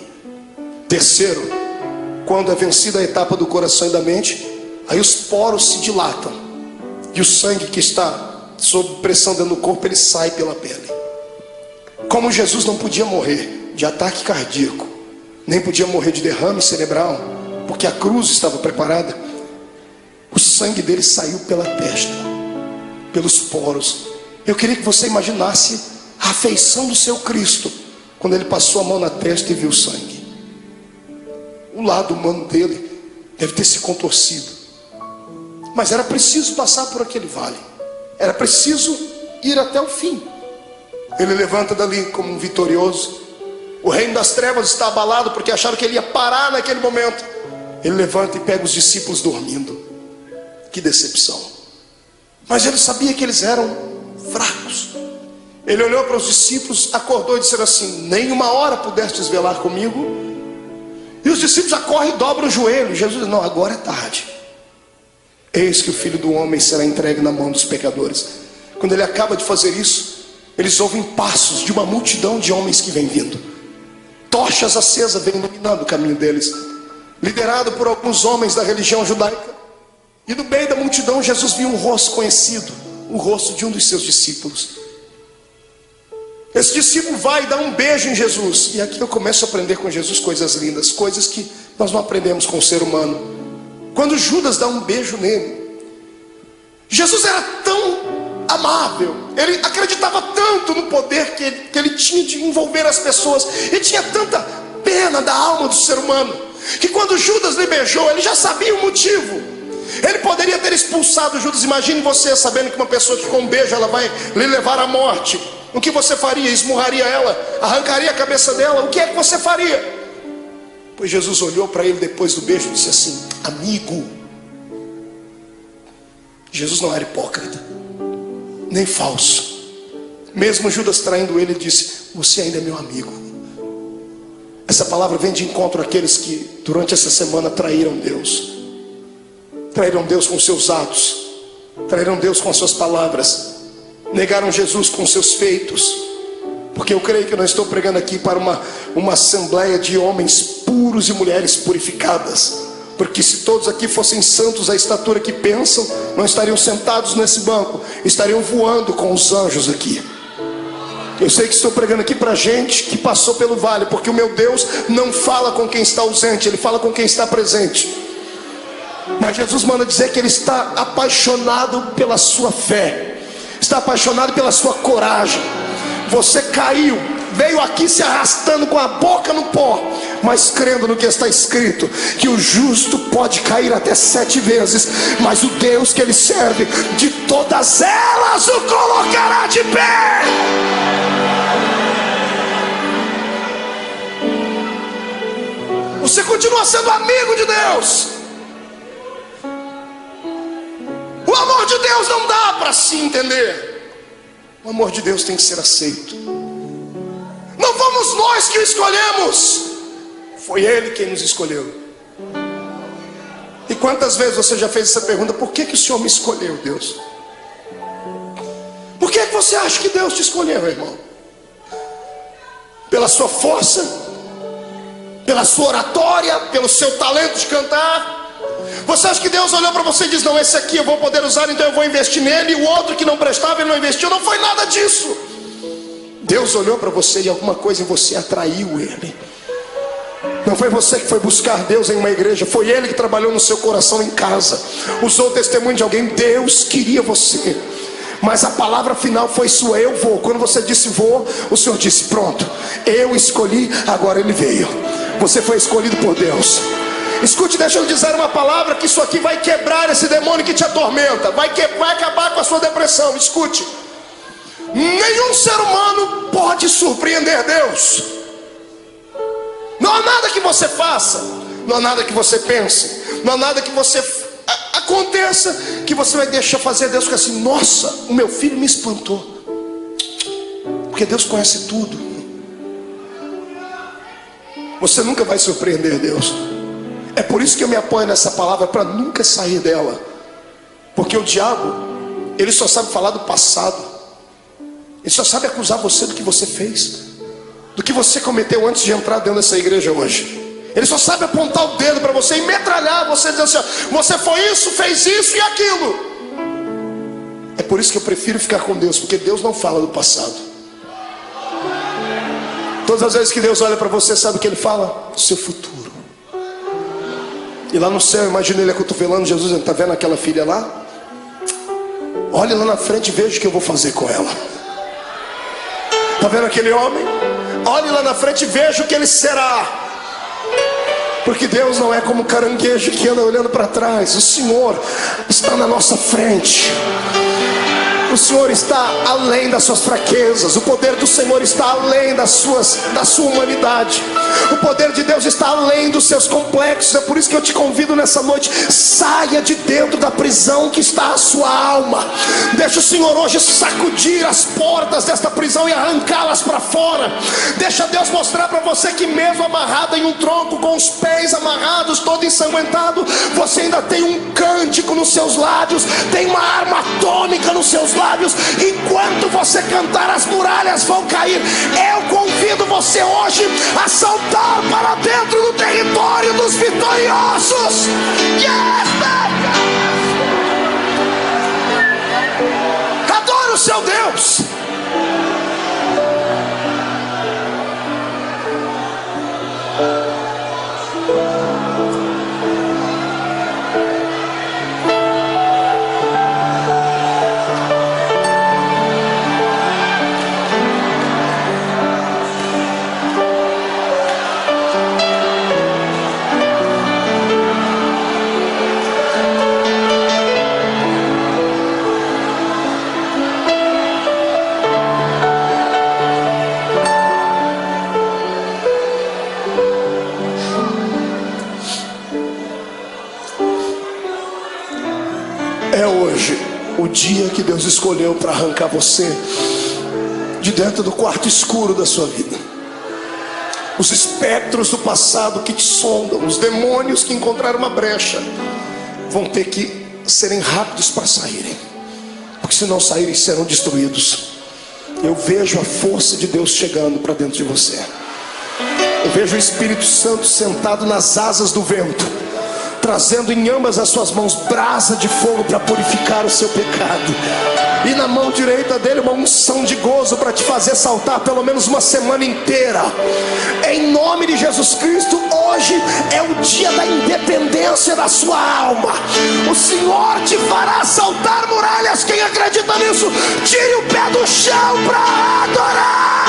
Terceiro, quando é vencida a etapa do coração e da mente, aí os poros se dilatam e o sangue que está sob pressão dentro do corpo, ele sai pela pele. Como Jesus não podia morrer de ataque cardíaco, nem podia morrer de derrame cerebral, porque a cruz estava preparada, o sangue dele saiu pela testa, pelos poros. Eu queria que você imaginasse a afeição do seu Cristo quando ele passou a mão na testa e viu o sangue. O lado humano dele deve ter se contorcido, mas era preciso passar por aquele vale, era preciso ir até o fim. Ele levanta dali como um vitorioso. O reino das trevas está abalado porque acharam que ele ia parar naquele momento. Ele levanta e pega os discípulos dormindo. Que decepção. Mas ele sabia que eles eram fracos. Ele olhou para os discípulos, acordou e disse assim: nem uma hora pudestes velar comigo? E os discípulos já correm e dobram o joelho. Jesus diz: não, agora é tarde. Eis que o Filho do Homem será entregue na mão dos pecadores. Quando ele acaba de fazer isso, eles ouvem passos de uma multidão de homens que vem vindo. Tochas acesas vêm iluminando o caminho deles, liderado por alguns homens da religião judaica. E no meio da multidão Jesus viu um rosto conhecido, o rosto de um dos seus discípulos. Esse discípulo vai dar um beijo em Jesus. E aqui eu começo a aprender com Jesus coisas lindas, coisas que nós não aprendemos com o ser humano. Quando Judas dá um beijo nele, Jesus era tão amável, ele acreditava tanto no poder que ele tinha de envolver as pessoas, ele tinha tanta pena da alma do ser humano, que quando Judas lhe beijou, ele já sabia o motivo. Ele poderia ter expulsado Judas. Imagine você sabendo que uma pessoa que com um beijo ela vai lhe levar à morte. O que você faria? Esmurraria ela? Arrancaria a cabeça dela? O que é que você faria? Pois Jesus olhou para ele depois do beijo e disse assim: amigo. Jesus não era hipócrita, nem falso. Mesmo Judas traindo ele, disse: você ainda é meu amigo. Essa palavra vem de encontro àqueles que durante essa semana traíram Deus. Traíram Deus com seus atos, traíram Deus com as suas palavras, negaram Jesus com seus feitos. Porque eu creio que eu não estou pregando aqui para uma assembleia de homens puros e mulheres purificadas, porque se todos aqui fossem santos à estatura que pensam, não estariam sentados nesse banco, estariam voando com os anjos aqui. Eu sei que estou pregando aqui para gente que passou pelo vale, porque o meu Deus não fala com quem está ausente, Ele fala com quem está presente. Mas Jesus manda dizer que Ele está apaixonado pela sua fé, está apaixonado pela sua coragem. Você caiu, veio aqui se arrastando com a boca no pó, mas crendo no que está escrito, que o justo pode cair até 7 vezes, mas o Deus que ele serve, de todas elas o colocará de pé. Você continua sendo amigo de Deus. O amor de Deus não dá para se entender. O amor de Deus tem que ser aceito. Não fomos nós que o escolhemos, foi Ele quem nos escolheu. E quantas vezes você já fez essa pergunta: por que o Senhor me escolheu, Deus? Por que você acha que Deus te escolheu, irmão? Pela sua força? Pela sua oratória? Pelo seu talento de cantar? Você acha que Deus olhou para você e disse: não, esse aqui eu vou poder usar, então eu vou investir nele, e o outro que não prestava, ele não investiu? Não foi nada disso. Deus olhou para você e alguma coisa em você atraiu Ele. Não foi você que foi buscar Deus em uma igreja, foi Ele que trabalhou no seu coração em casa, usou o testemunho de alguém. Deus queria você, mas a palavra final foi sua: eu vou. Quando você disse vou, o Senhor disse: pronto, eu escolhi, agora Ele veio. Você foi escolhido por Deus. Escute, deixa eu dizer uma palavra, que isso aqui vai quebrar esse demônio que te atormenta, vai acabar com a sua depressão. Escute: nenhum ser humano pode surpreender Deus. Não há nada que você faça, não há nada que você pense, não há nada que você aconteça que você vai deixar fazer Deus ficar assim: nossa, o meu filho me espantou. Porque Deus conhece tudo. Você nunca vai surpreender Deus. É por isso que eu me apoio nessa palavra, para nunca sair dela. Porque o diabo, ele só sabe falar do passado. Ele só sabe acusar você do que você fez, do que você cometeu antes de entrar dentro dessa igreja hoje. Ele só sabe apontar o dedo para você e metralhar você, dizendo assim: você foi isso, fez isso e aquilo. É por isso que eu prefiro ficar com Deus, porque Deus não fala do passado. Todas as vezes que Deus olha para você, sabe o que Ele fala? Do seu futuro. E lá no céu, imagina Ele acotovelando Jesus, está vendo aquela filha lá? Olhe lá na frente e veja o que eu vou fazer com ela. Está vendo aquele homem? Olhe lá na frente e veja o que ele será. Porque Deus não é como caranguejo que anda olhando para trás. O Senhor está na nossa frente. O Senhor está além das suas fraquezas. O poder do Senhor está além da sua humanidade. O poder de Deus está além dos seus complexos. É por isso que eu te convido nessa noite: saia de dentro da prisão que está a sua alma. Deixa o Senhor hoje sacudir as portas desta prisão e arrancá-las para fora. Deixa Deus mostrar para você que mesmo amarrado em um tronco, com os pés amarrados, todo ensanguentado, você ainda tem um cântico nos seus lábios, tem uma arma atômica nos seus lábios. Enquanto você cantar, as muralhas vão cair. Eu convido você hoje a saltar para dentro do território dos vitoriosos. Adore o seu Deus. É hoje o dia que Deus escolheu para arrancar você de dentro do quarto escuro da sua vida. Os espectros do passado que te sondam, os demônios que encontraram uma brecha, vão ter que serem rápidos para saírem, porque se não saírem serão destruídos. Eu vejo a força de Deus chegando para dentro de você. Eu vejo o Espírito Santo sentado nas asas do vento, trazendo em ambas as suas mãos brasa de fogo para purificar o seu pecado. e na mão direita dele uma unção de gozo para te fazer saltar pelo menos uma semana inteira. Em nome de Jesus Cristo, hoje é o dia da independência da sua alma. O Senhor te fará saltar muralhas. Quem acredita nisso, tire o pé do chão para adorar.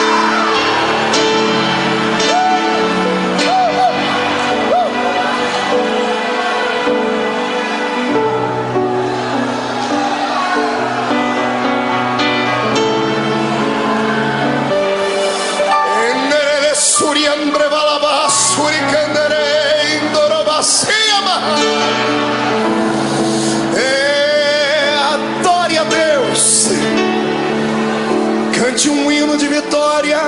Adore a Deus, cante um hino de vitória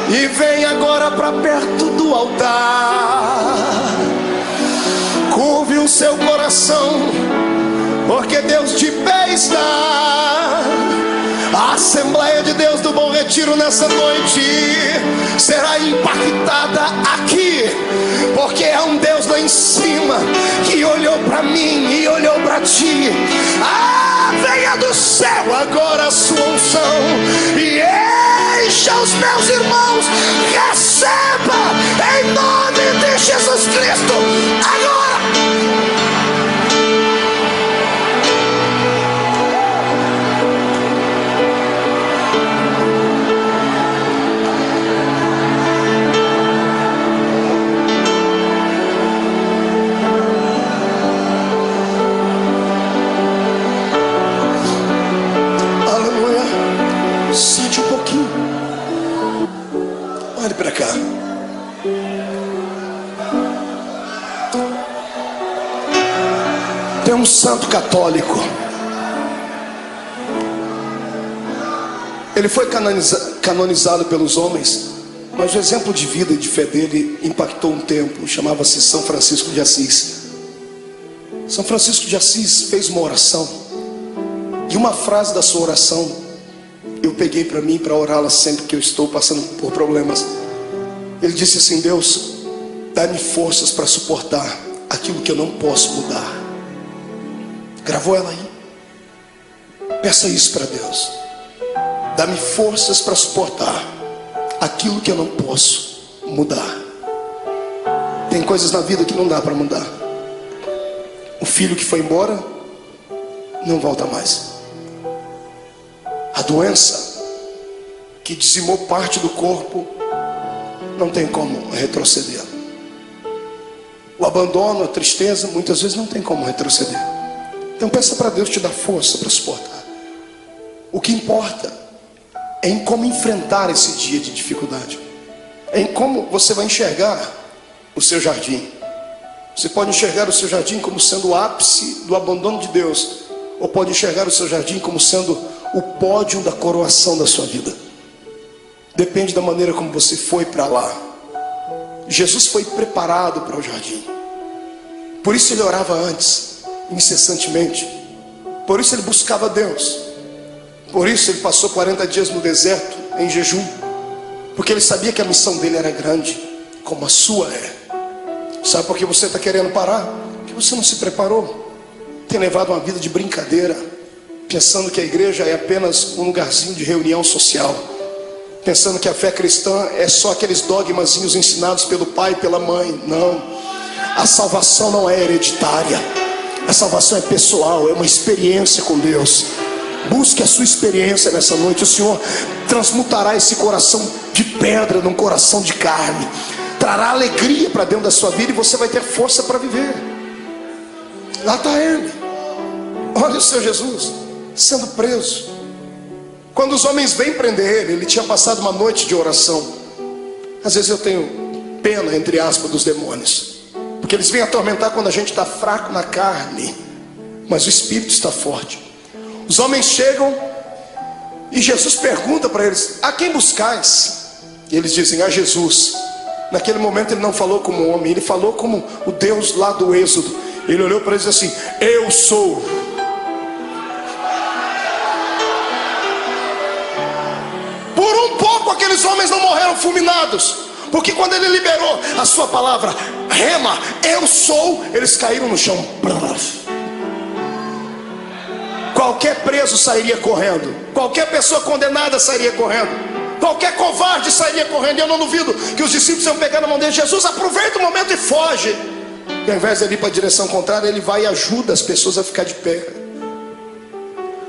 e vem agora para perto do altar. Curve o seu coração, porque Deus de pé está. A Assembleia de Deus do Bom Retiro nessa noite será impactada aqui, porque é um Deus lá em cima que olhou para mim e olhou para ti. Venha do céu agora a sua unção e encha os meus irmãos. Receba em nome de Jesus Cristo agora. Sente um pouquinho. Olhe para cá. Tem um santo católico. Ele foi canonizado pelos homens, mas o exemplo de vida e de fé dele impactou um tempo. Chamava-se São Francisco de Assis. São Francisco de Assis fez uma oração, e uma frase da sua oração eu peguei para mim, para orá-la sempre que eu estou passando por problemas. Ele disse assim: Deus, dá-me forças para suportar aquilo que eu não posso mudar. Gravou ela aí? Peça isso para Deus. Dá-me forças para suportar aquilo que eu não posso mudar. Tem coisas na vida que não dá para mudar. O filho que foi embora não volta mais. A doença que dizimou parte do corpo não tem como retroceder. O abandono, a tristeza, muitas vezes não tem como retroceder. Então peça para Deus te dar força para suportar. O que importa é em como enfrentar esse dia de dificuldade. É em como você vai enxergar o seu jardim. Você pode enxergar o seu jardim como sendo o ápice do abandono de Deus, ou pode enxergar o seu jardim como sendo o pódio da coroação da sua vida. Depende da maneira como você foi para lá. Jesus foi preparado para o jardim. Por isso ele orava antes, incessantemente. Por isso ele buscava Deus. Por isso ele passou 40 dias no deserto em jejum, porque ele sabia que a missão dele era grande, como a sua é. Sabe por que você está querendo parar? Porque você não se preparou. Tem levado uma vida de brincadeira, pensando que a igreja é apenas um lugarzinho de reunião social, pensando que a fé cristã é só aqueles dogmazinhos ensinados pelo pai e pela mãe. Não, a salvação não é hereditária. A salvação é pessoal, é uma experiência com Deus. Busque a sua experiência nessa noite. O Senhor transmutará esse coração de pedra num coração de carne, trará alegria para dentro da sua vida, e você vai ter força para viver. Lá está ele. Olha o seu Jesus sendo preso. Quando os homens vêm prender ele, ele tinha passado uma noite de oração. Às vezes eu tenho pena, entre aspas, dos demônios, porque eles vêm atormentar quando a gente está fraco na carne, mas o espírito está forte. Os homens chegam e Jesus pergunta para eles: a quem buscais? E eles dizem: a Jesus. Naquele momento ele não falou como um homem, ele falou como o Deus lá do Êxodo. Ele olhou para eles e disse assim: eu sou. Por um pouco aqueles homens não morreram fulminados, porque quando ele liberou a sua palavra, rema, eu sou, eles caíram no chão. qualquer preso sairia correndo, qualquer pessoa condenada sairia correndo, qualquer covarde sairia correndo. E eu não duvido que os discípulos iam pegar na mão dele: Jesus, aproveita o momento e foge. E ao invés de ele ir para a direção contrária, ele vai e ajuda as pessoas a ficar de pé.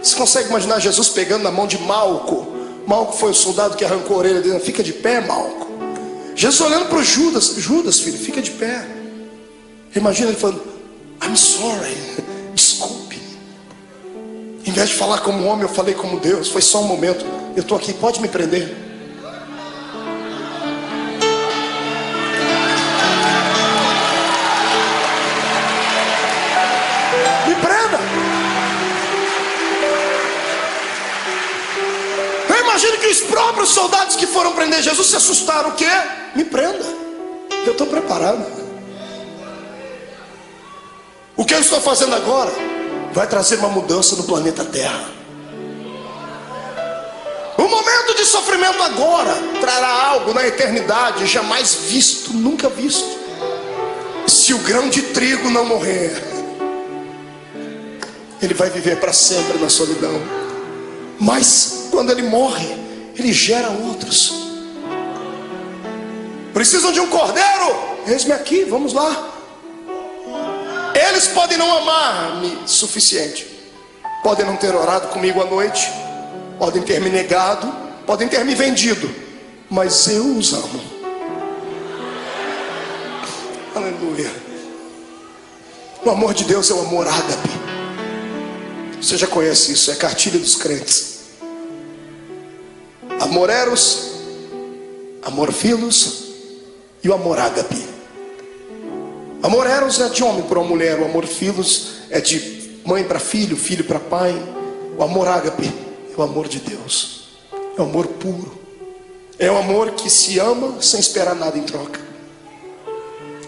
Você consegue imaginar Jesus pegando na mão de Malco? Malco foi o soldado que arrancou a orelha dele. Fica de pé, Malco. Jesus olhando para o Judas: Judas, filho, fica de pé. Imagina ele falando: I'm sorry, desculpe. Em vez de falar como homem, eu falei como Deus. Foi só um momento, eu estou aqui, pode me prender. Me prenda. Eu imagino que os próprios soldados que foram prender Jesus se assustaram. O quê? Me prenda, eu estou preparado. O que eu estou fazendo agora vai trazer uma mudança no planeta Terra. O momento de sofrimento agora trará algo na eternidade jamais visto, nunca visto. Se o grão de trigo não morrer, ele vai viver para sempre na solidão. Mas quando ele morre, ele gera outros. Precisam de um cordeiro? Eis-me aqui, vamos lá. Eles podem não amar-me suficiente, podem não ter orado comigo à noite, podem ter me negado, podem ter me vendido, mas eu os amo. Aleluia. O amor de Deus é o amor ágape. Você já conhece isso, é cartilha dos crentes. Amor eros, amor filos e o amor ágape. Amor eros é de homem para uma mulher, o amor filos é de mãe para filho, filho para pai. O amor ágape é o amor de Deus, é o amor puro, é o amor que se ama sem esperar nada em troca.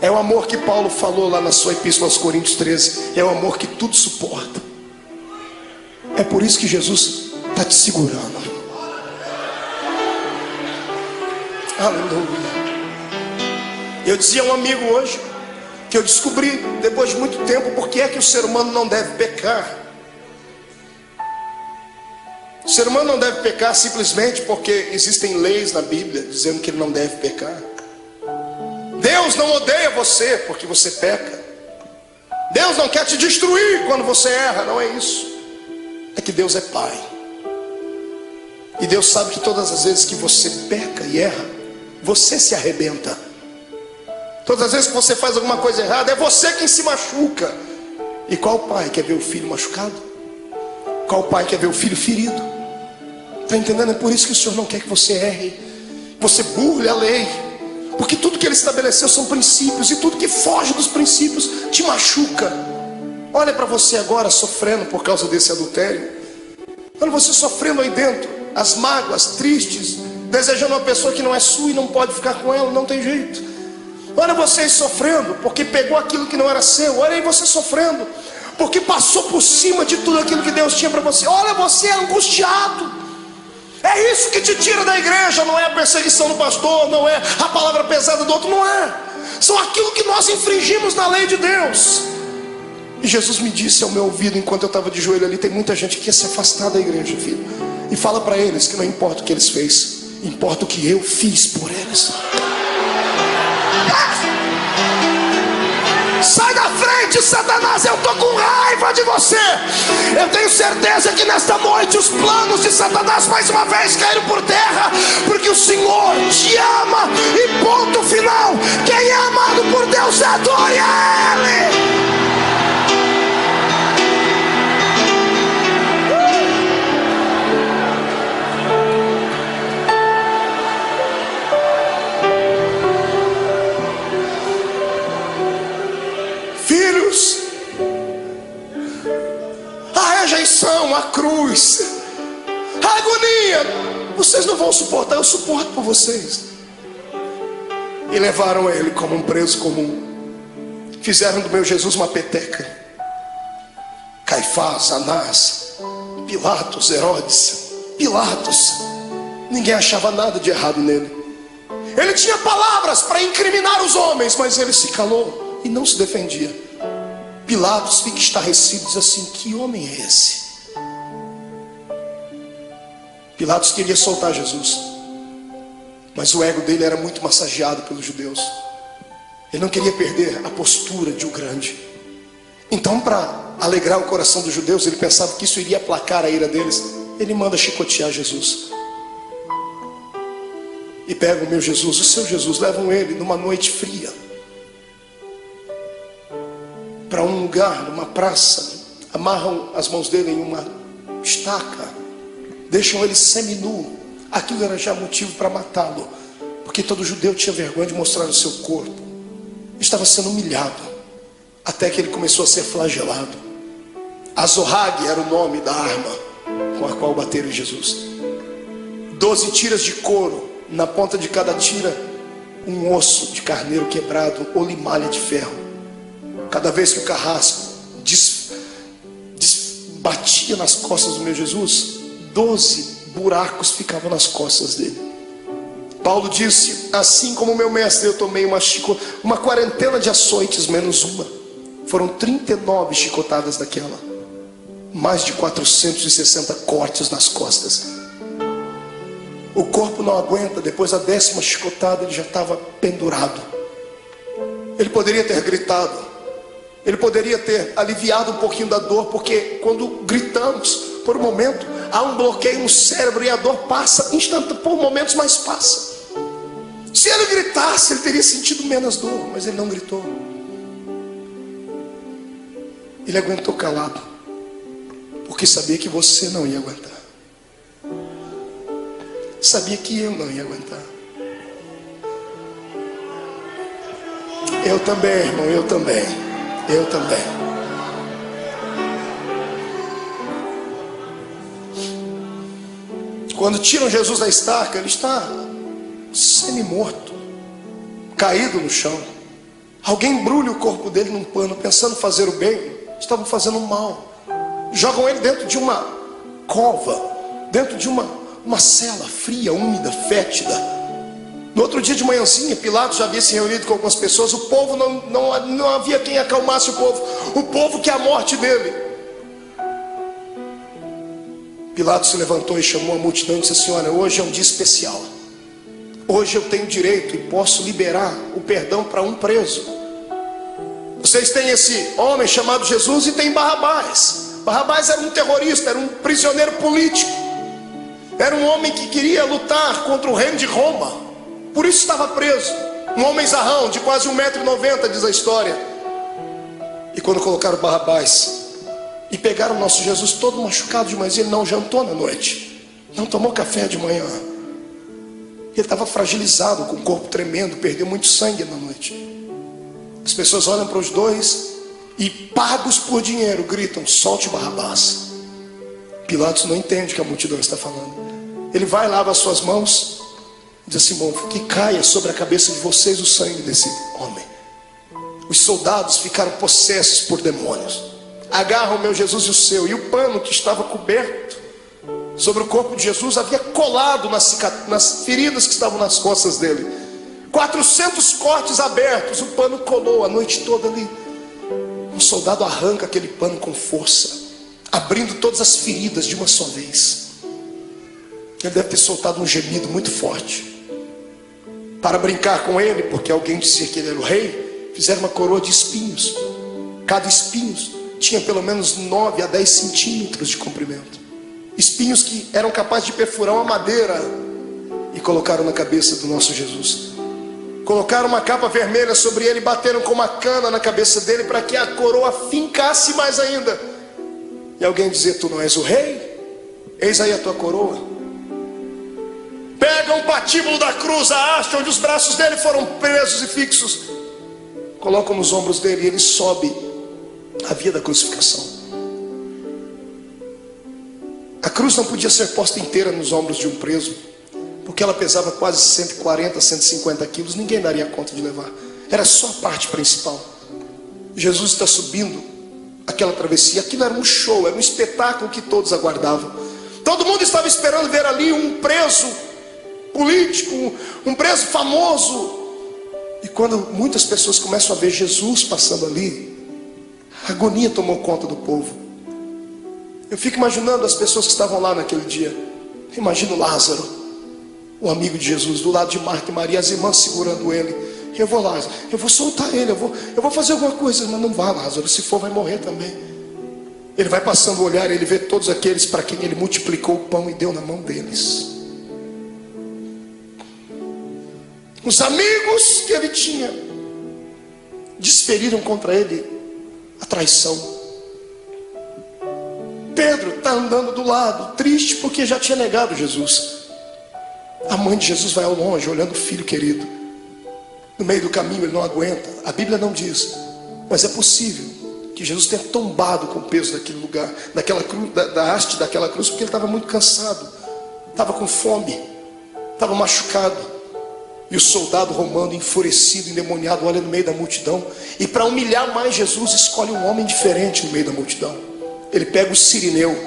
É o amor que Paulo falou lá na sua epístola aos Coríntios 13, é o amor que tudo suporta. É por isso que Jesus está te segurando. Aleluia. Eu dizia a um amigo hoje que eu descobri depois de muito tempo por que é que o ser humano não deve pecar. O ser humano não deve pecar simplesmente porque existem leis na Bíblia dizendo que ele não deve pecar. Deus não odeia você porque você peca. Deus não quer te destruir quando você erra, não é isso. É que Deus é Pai. E Deus sabe que todas as vezes que você peca e erra, você se arrebenta. Todas as vezes que você faz alguma coisa errada, é você quem se machuca. E qual pai quer ver o filho machucado? Qual pai quer ver o filho ferido? Está entendendo? É por isso que o Senhor não quer que você erre, você burle a lei. Porque tudo que Ele estabeleceu são princípios, e tudo que foge dos princípios te machuca. Olha para você agora sofrendo por causa desse adultério. Olha você sofrendo aí dentro, as mágoas, tristes, desejando uma pessoa que não é sua e não pode ficar com ela, não tem jeito. Olha vocês sofrendo porque pegou aquilo que não era seu. Olha aí você sofrendo porque passou por cima de tudo aquilo que Deus tinha para você. Olha você angustiado. É isso que te tira da igreja. Não é a perseguição do pastor, não é a palavra pesada do outro, não é. São aquilo que nós infringimos na lei de Deus. E Jesus me disse ao meu ouvido enquanto eu estava de joelho ali: tem muita gente que quer se afastar da igreja, filho. E fala para eles que não importa o que eles fez, importa o que eu fiz por eles. Sai da frente, Satanás, eu estou com raiva de você. Eu tenho certeza que nesta noite os planos de Satanás mais uma vez caíram por terra, porque o Senhor te ama e ponto final. Quem é amado por Deus adore a Ele. A rejeição, a cruz, a agonia, vocês não vão suportar, eu suporto por vocês. E levaram ele como um preso comum. Fizeram do meu Jesus uma peteca. Caifás, Anás, Pilatos, Herodes, Pilatos, ninguém achava nada de errado nele. Ele tinha palavras para incriminar os homens, mas ele se calou e não se defendia. Pilatos fica estarrecido, diz assim: que homem é esse? Pilatos queria soltar Jesus, mas o ego dele era muito massageado pelos judeus. Ele não queria perder a postura de um grande. Então, para alegrar o coração dos judeus, ele pensava que isso iria aplacar a ira deles. Ele manda chicotear Jesus. E pegam o meu Jesus, o seu Jesus, levam ele numa noite fria para um lugar, numa praça, amarram as mãos dele em uma estaca, deixam ele seminu. Aquilo era já motivo para matá-lo, porque todo judeu tinha vergonha de mostrar o seu corpo. Estava sendo humilhado, até que ele começou a ser flagelado. Azorrague era o nome da arma com a qual bateram em Jesus. 12 tiras de couro, na ponta de cada tira um osso de carneiro quebrado ou limalha de ferro. Cada vez que o carrasco batia nas costas do meu Jesus, 12 buracos ficavam nas costas dele. Paulo disse: assim como meu mestre, eu tomei uma quarentena de açoites menos uma. Foram 39 chicotadas daquela, mais de 460 cortes nas costas. O corpo não aguenta. Depois da 10ª chicotada, ele já estava pendurado. Ele poderia ter gritado, ele poderia ter aliviado um pouquinho da dor, porque quando gritamos, por um momento, há um bloqueio no cérebro e a dor passa instantâneo, por momentos, mas passa. Se ele gritasse, ele teria sentido menos dor, mas ele não gritou. Ele aguentou calado, porque sabia que você não ia aguentar. Sabia que eu não ia aguentar. Eu também, irmão, eu também. Eu também. Quando tiram Jesus da estaca, ele está semi-morto, caído no chão. Alguém embrulha o corpo dele num pano, pensando fazer o bem, estavam fazendo o mal. Jogam ele dentro de uma cova, dentro de uma cela fria, úmida, fétida. No outro dia de manhãzinha, Pilatos já havia se reunido com algumas pessoas. O povo não havia quem acalmasse o povo. O povo quer a morte dele. Pilatos se levantou e chamou a multidão e disse assim: olha, hoje é um dia especial. Hoje eu tenho direito e posso liberar o perdão para um preso. Vocês têm esse homem chamado Jesus e tem Barrabás. Barrabás era um terrorista, era um prisioneiro político. Era um homem que queria lutar contra o reino de Roma. Por isso estava preso. Um homem zarrão, de quase 1,90 m, diz a história. E quando colocaram Barrabás e pegaram o nosso Jesus todo machucado demais, ele não jantou na noite, não tomou café de manhã. Ele estava fragilizado, com o corpo tremendo, perdeu muito sangue na noite. As pessoas olham para os dois e, pagos por dinheiro, gritam: solte Barrabás. Pilatos não entende o que a multidão está falando. Ele vai, lava as suas mãos, diz assim: bom, que caia sobre a cabeça de vocês o sangue desse homem. Os soldados ficaram possessos por demônios. Agarram o meu Jesus e o seu, e o pano que estava coberto sobre o corpo de Jesus havia colado nas feridas que estavam nas costas dele. 400 cortes abertos, o pano colou a noite toda ali. Um soldado arranca aquele pano com força, abrindo todas as feridas de uma só vez. Ele deve ter soltado um gemido muito forte. Para brincar com ele, porque alguém dizia que ele era o rei, fizeram uma coroa de espinhos. Cada espinho tinha pelo menos 9 a 10 centímetros de comprimento. Espinhos que eram capazes de perfurar uma madeira. E colocaram na cabeça do nosso Jesus. Colocaram uma capa vermelha sobre ele, bateram com uma cana na cabeça dele para que a coroa fincasse mais ainda. E alguém dizia: tu não és o rei? Eis aí a tua coroa. Pegam o patíbulo da cruz, a haste onde os braços dele foram presos e fixos, colocam nos ombros dele e ele sobe a via da crucificação. A cruz não podia ser posta inteira nos ombros de um preso, porque ela pesava quase 140, 150 quilos. Ninguém daria conta de levar. Era só a parte principal. Jesus está subindo aquela travessia. Aquilo era um show, era um espetáculo que todos aguardavam. Todo mundo estava esperando ver ali um preso político, um preso famoso. E quando muitas pessoas começam a ver Jesus passando ali, a agonia tomou conta do povo. Eu fico imaginando as pessoas que estavam lá naquele dia. Imagina o Lázaro, o amigo de Jesus, do lado de Marta e Maria, as irmãs segurando ele. Eu vou lá, eu vou soltar ele, eu vou fazer alguma coisa. Mas não vá, Lázaro, se for vai morrer também. Ele vai passando o olhar, ele vê todos aqueles para quem ele multiplicou o pão e deu na mão deles. Os amigos que ele tinha desferiram contra ele a traição. Pedro está andando do lado, triste porque já tinha negado Jesus. A mãe de Jesus vai ao longe, olhando o filho querido. No meio do caminho ele não aguenta. A Bíblia não diz, mas é possível que Jesus tenha tombado com o peso daquele lugar, daquela cruz, da haste daquela cruz, porque ele estava muito cansado, estava com fome, estava machucado. E o soldado romano, enfurecido, endemoniado, olha no meio da multidão, e para humilhar mais Jesus, escolhe um homem diferente no meio da multidão. Ele pega o Cirineu,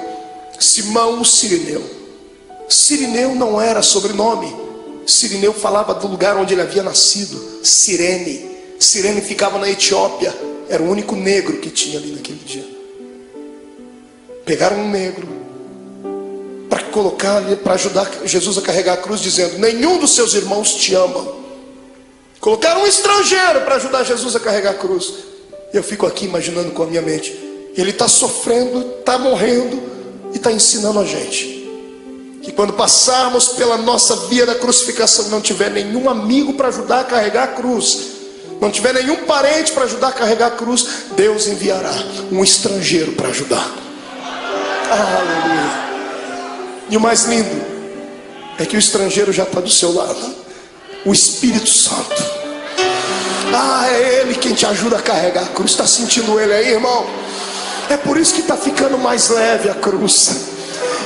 Simão o Cirineu. Cirineu não era sobrenome. Cirineu falava do lugar onde ele havia nascido, Cirene. Cirene ficava na Etiópia. Era o único negro que tinha ali naquele dia. Pegaram um negro para colocar ali, para ajudar Jesus a carregar a cruz, dizendo: nenhum dos seus irmãos te ama. Colocaram um estrangeiro para ajudar Jesus a carregar a cruz. Eu fico aqui imaginando com a minha mente, ele está sofrendo, está morrendo e está ensinando a gente que quando passarmos pela nossa via da crucificação, não tiver nenhum amigo para ajudar a carregar a cruz, não tiver nenhum parente para ajudar a carregar a cruz, Deus enviará um estrangeiro para ajudar. Aleluia. E o mais lindo é que o estrangeiro já está do seu lado, o Espírito Santo. É Ele quem te ajuda a carregar a cruz. Está sentindo Ele aí, irmão? É por isso que está ficando mais leve a cruz.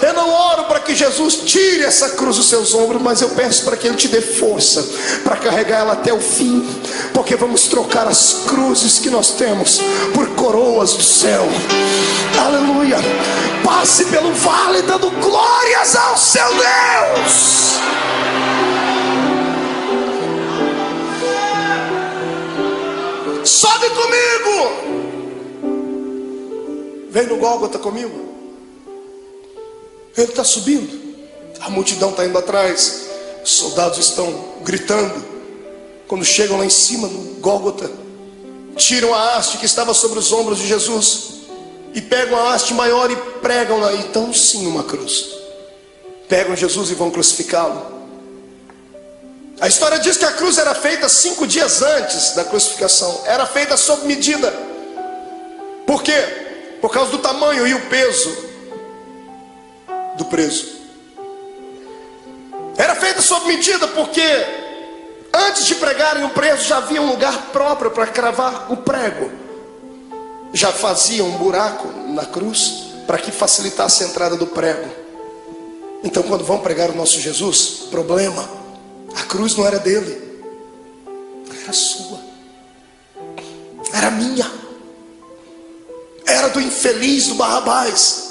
Eu não oro para que Jesus tire essa cruz dos seus ombros, mas eu peço para que Ele te dê força para carregar ela até o fim, porque vamos trocar as cruzes que nós temos por coroas do céu. Aleluia. Passe pelo vale dando glórias ao seu Deus. Sobe comigo. Vem no Gólgota comigo. Ele está subindo, a multidão está indo atrás, os soldados estão gritando. Quando chegam lá em cima no Gólgota, tiram a haste que estava sobre os ombros de Jesus e pegam a haste maior e pregam lá. Então sim, uma cruz. Pegam Jesus e vão crucificá-lo. A história diz que a cruz era feita 5 dias antes da crucificação. Era feita sob medida. Por quê? Por causa do tamanho e o peso do preso. Era feita sob medida porque antes de pregarem o preso já havia um lugar próprio para cravar o prego. Já fazia um buraco na cruz para que facilitasse a entrada do prego. Então quando vão pregar o nosso Jesus, problema, a cruz não era dele, era sua, era minha, era do infeliz, do Barrabás.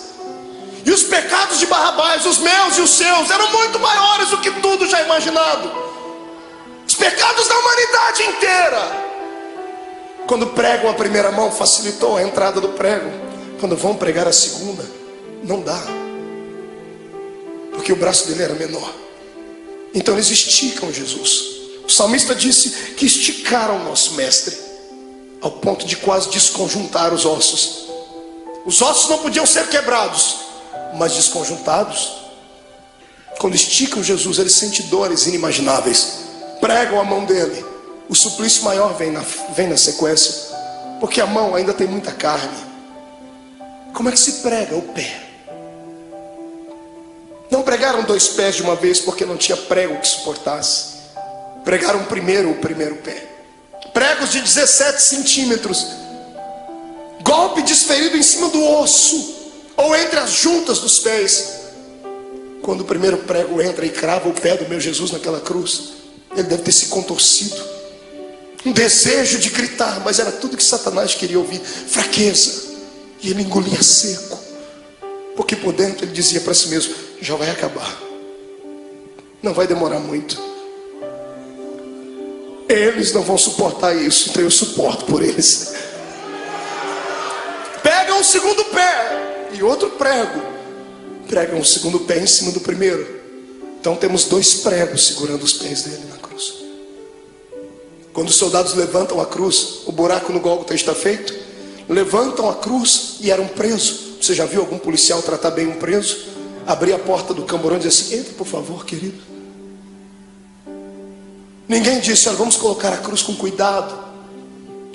E os pecados de Barrabás, os meus e os seus, eram muito maiores do que tudo já imaginado. Os pecados da humanidade inteira. Quando pregam a primeira mão, facilitou a entrada do prego. Quando vão pregar a segunda, não dá, porque o braço dele era menor. Então eles esticam Jesus. O salmista disse que esticaram o nosso mestre ao ponto de quase desconjuntar os ossos. Os ossos não podiam ser quebrados, mas desconjuntados. Quando esticam Jesus, ele sente dores inimagináveis. Pregam a mão dele, o suplício maior vem na sequência, porque a mão ainda tem muita carne. Como é que se prega o pé? Não pregaram 2 pés de uma vez porque não tinha prego que suportasse. Pregaram primeiro o primeiro pé. Pregos de 17 centímetros, golpe desferido em cima do osso ou entre as juntas dos pés. Quando o primeiro prego entra e crava o pé do meu Jesus naquela cruz, ele deve ter se contorcido, um desejo de gritar, mas era tudo que Satanás queria ouvir, fraqueza. E ele engolia seco, porque por dentro ele dizia para si mesmo: já vai acabar, não vai demorar muito, eles não vão suportar isso, então eu suporto por eles. Pegam o segundo pé e outro prego, pregam o segundo pé em cima do primeiro. Então temos 2 pregos segurando os pés dele na cruz. Quando os soldados levantam a cruz, o buraco no Gólgota está feito. Levantam a cruz e era um preso. Você já viu algum policial tratar bem um preso? Abrir a porta do camburão e dizer assim: entra por favor, querido. Ninguém disse: olha, vamos colocar a cruz com cuidado.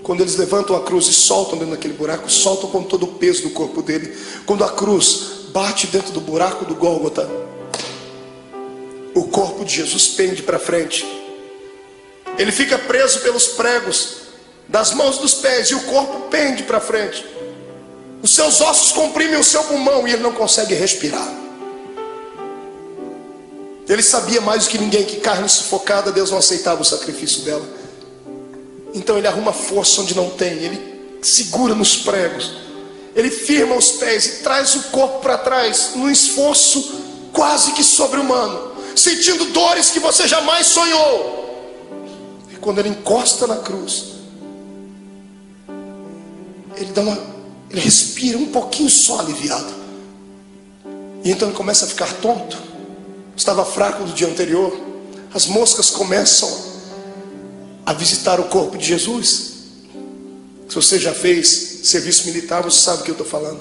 Quando eles levantam a cruz e soltam dentro daquele buraco, soltam com todo o peso do corpo dele. Quando a cruz bate dentro do buraco do Gólgota, o corpo de Jesus pende para frente. Ele fica preso pelos pregos das mãos e dos pés, e o corpo pende para frente. Os seus ossos comprimem o seu pulmão e ele não consegue respirar. Ele sabia mais do que ninguém que carne sufocada, Deus não aceitava o sacrifício dela. Então ele arruma força onde não tem, ele segura nos pregos, ele firma os pés e traz o corpo para trás, num esforço quase que sobre-humano, sentindo dores que você jamais sonhou. E quando ele encosta na cruz, ele respira um pouquinho só aliviado. E então ele começa a ficar tonto. Estava fraco do dia anterior. As moscas começam a visitar o corpo de Jesus. Se você já fez serviço militar, você sabe o que eu estou falando.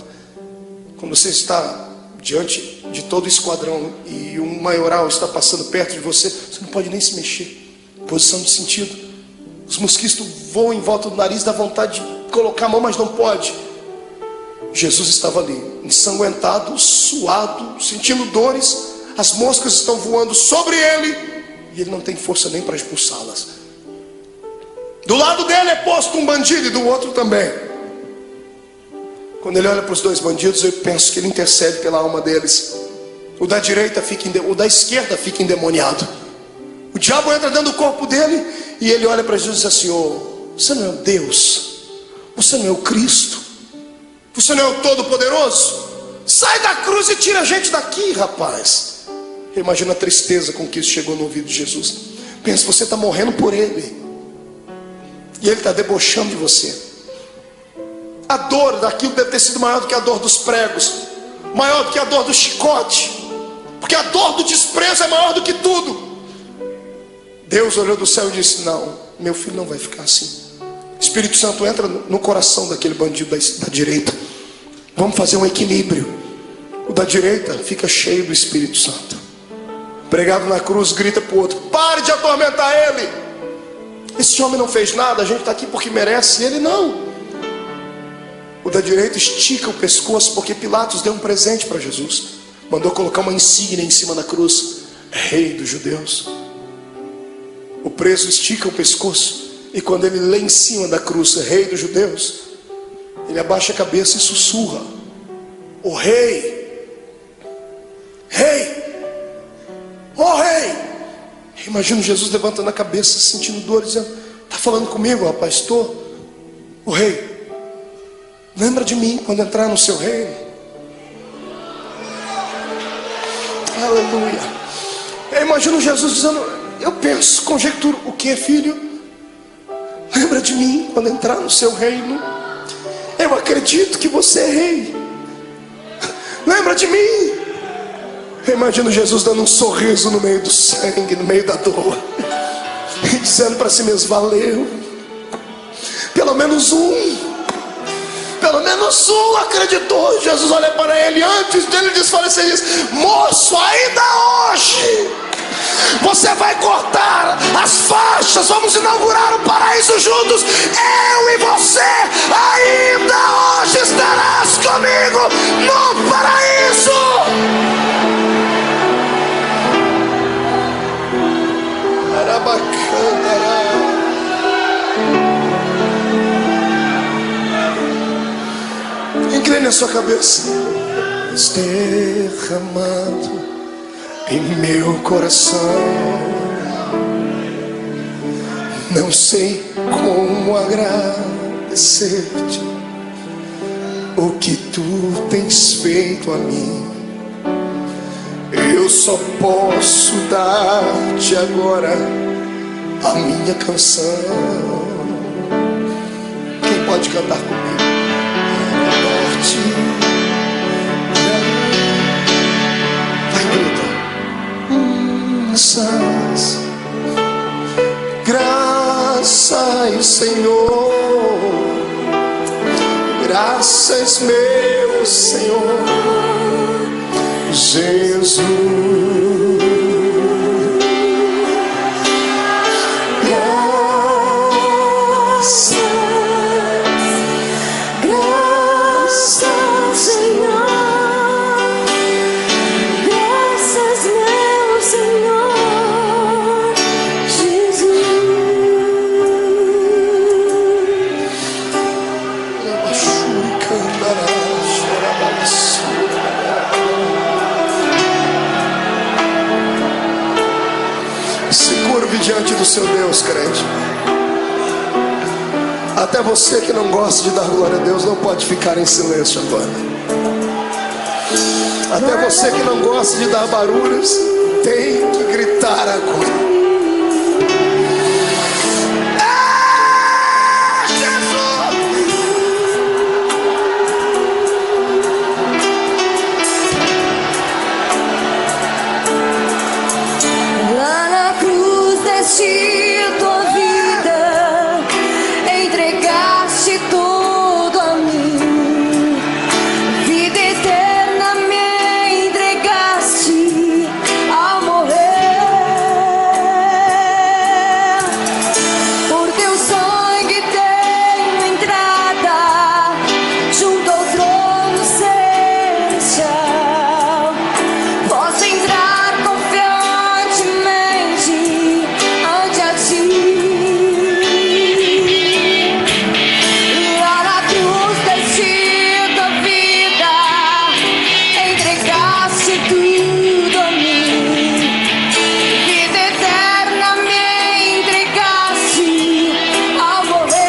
Quando você está diante de todo o esquadrão e um maioral está passando perto de você, você não pode nem se mexer. Posição de sentido. Os mosquitos voam em volta do nariz, dá vontade de colocar a mão, mas não pode. Jesus estava ali, ensanguentado, suado, sentindo dores. As moscas estão voando sobre ele e ele não tem força nem para expulsá-las. Do lado dele é posto um bandido e do outro também. Quando ele olha para os 2 bandidos, eu penso que ele intercede pela alma deles. O da esquerda fica endemoniado. O diabo entra dentro do corpo dele e ele olha para Jesus e diz assim: oh, você não é o Deus, você não é o Cristo, você não é o Todo-Poderoso? Sai da cruz e tira a gente daqui, rapaz. Imagina a tristeza com que isso chegou no ouvido de Jesus. Pensa, você está morrendo por ele e ele está debochando de você. A dor daquilo deve ter sido maior do que a dor dos pregos, maior do que a dor do chicote, porque a dor do desprezo é maior do que tudo. Deus olhou do céu e disse: não, meu filho não vai ficar assim. Espírito Santo entra no coração daquele bandido da direita. Vamos fazer um equilíbrio. O da direita fica cheio do Espírito Santo. Pregado na cruz, grita para o outro: pare de atormentar ele. Esse homem não fez nada, a gente está aqui porque merece, ele não. O da direita estica o pescoço, porque Pilatos deu um presente para Jesus. Mandou colocar uma insígnia em cima da cruz: Rei dos Judeus. O preso estica o pescoço, e quando ele lê em cima da cruz Rei dos Judeus, ele abaixa a cabeça e sussurra: o Rei, Rei, ó Rei. Imagino Jesus levantando a cabeça, sentindo dor, dizendo: está falando comigo, rapaz? Estou. O Rei, lembra de mim quando entrar no seu reino. Aleluia. Eu imagino Jesus dizendo, eu penso, conjecturo: o que, filho? Lembra de mim quando entrar no seu reino. Eu acredito que você é rei. Lembra de mim. Eu imagino Jesus dando um sorriso no meio do sangue, no meio da dor, e dizendo para si mesmo: valeu. Pelo menos um acreditou. Jesus olha para ele, antes dele desfalecer, e diz: moço, ainda hoje você vai cortar as faixas, vamos inaugurar o paraíso juntos. Eu e você, ainda hoje estarás comigo no paraíso. Incline a sua cabeça. Derramado em meu coração, não sei como agradecer-te o que tu tens feito a mim. Eu só posso dar-te agora a minha canção. Quem pode cantar comigo? Vai, grita. graças, graças, Senhor, graças, meu Senhor Jesus. Diante do seu Deus, crente. Até você que não gosta de dar glória a Deus não pode ficar em silêncio agora. Até você que não gosta de dar barulhos tem que gritar agora. Tua vida, entregaste tudo a mim, vida eterna me entregaste ao morrer. Por teu sangue tenho entrada junto ao trono celestial. Posso entrar confiantemente ante a ti. Lá na cruz deste tua vida, entregaste tudo a mim, vida eterna me entregaste ao morrer.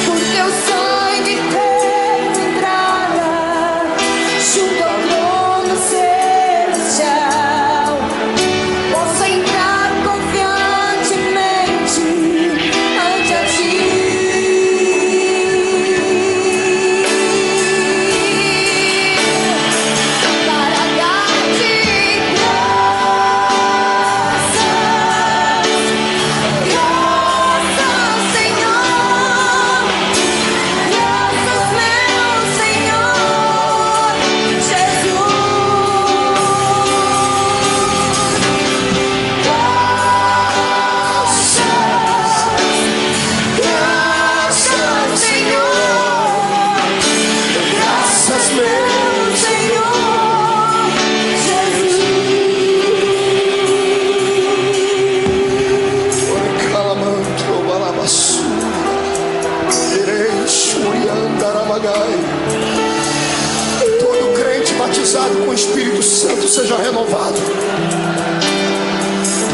Por teu sangue tenho entrada junto ao trono celestial. Posso entrar confiantemente ante a ti. Para dar-te graças, Senhor, graças, meu Senhor Jesus. Graças, Senhor, Graças, meu Senhor Jesus. Calamantro balabassura, irei xuriandarabagai. Todo crente batizado com o Espírito Santo seja renovado.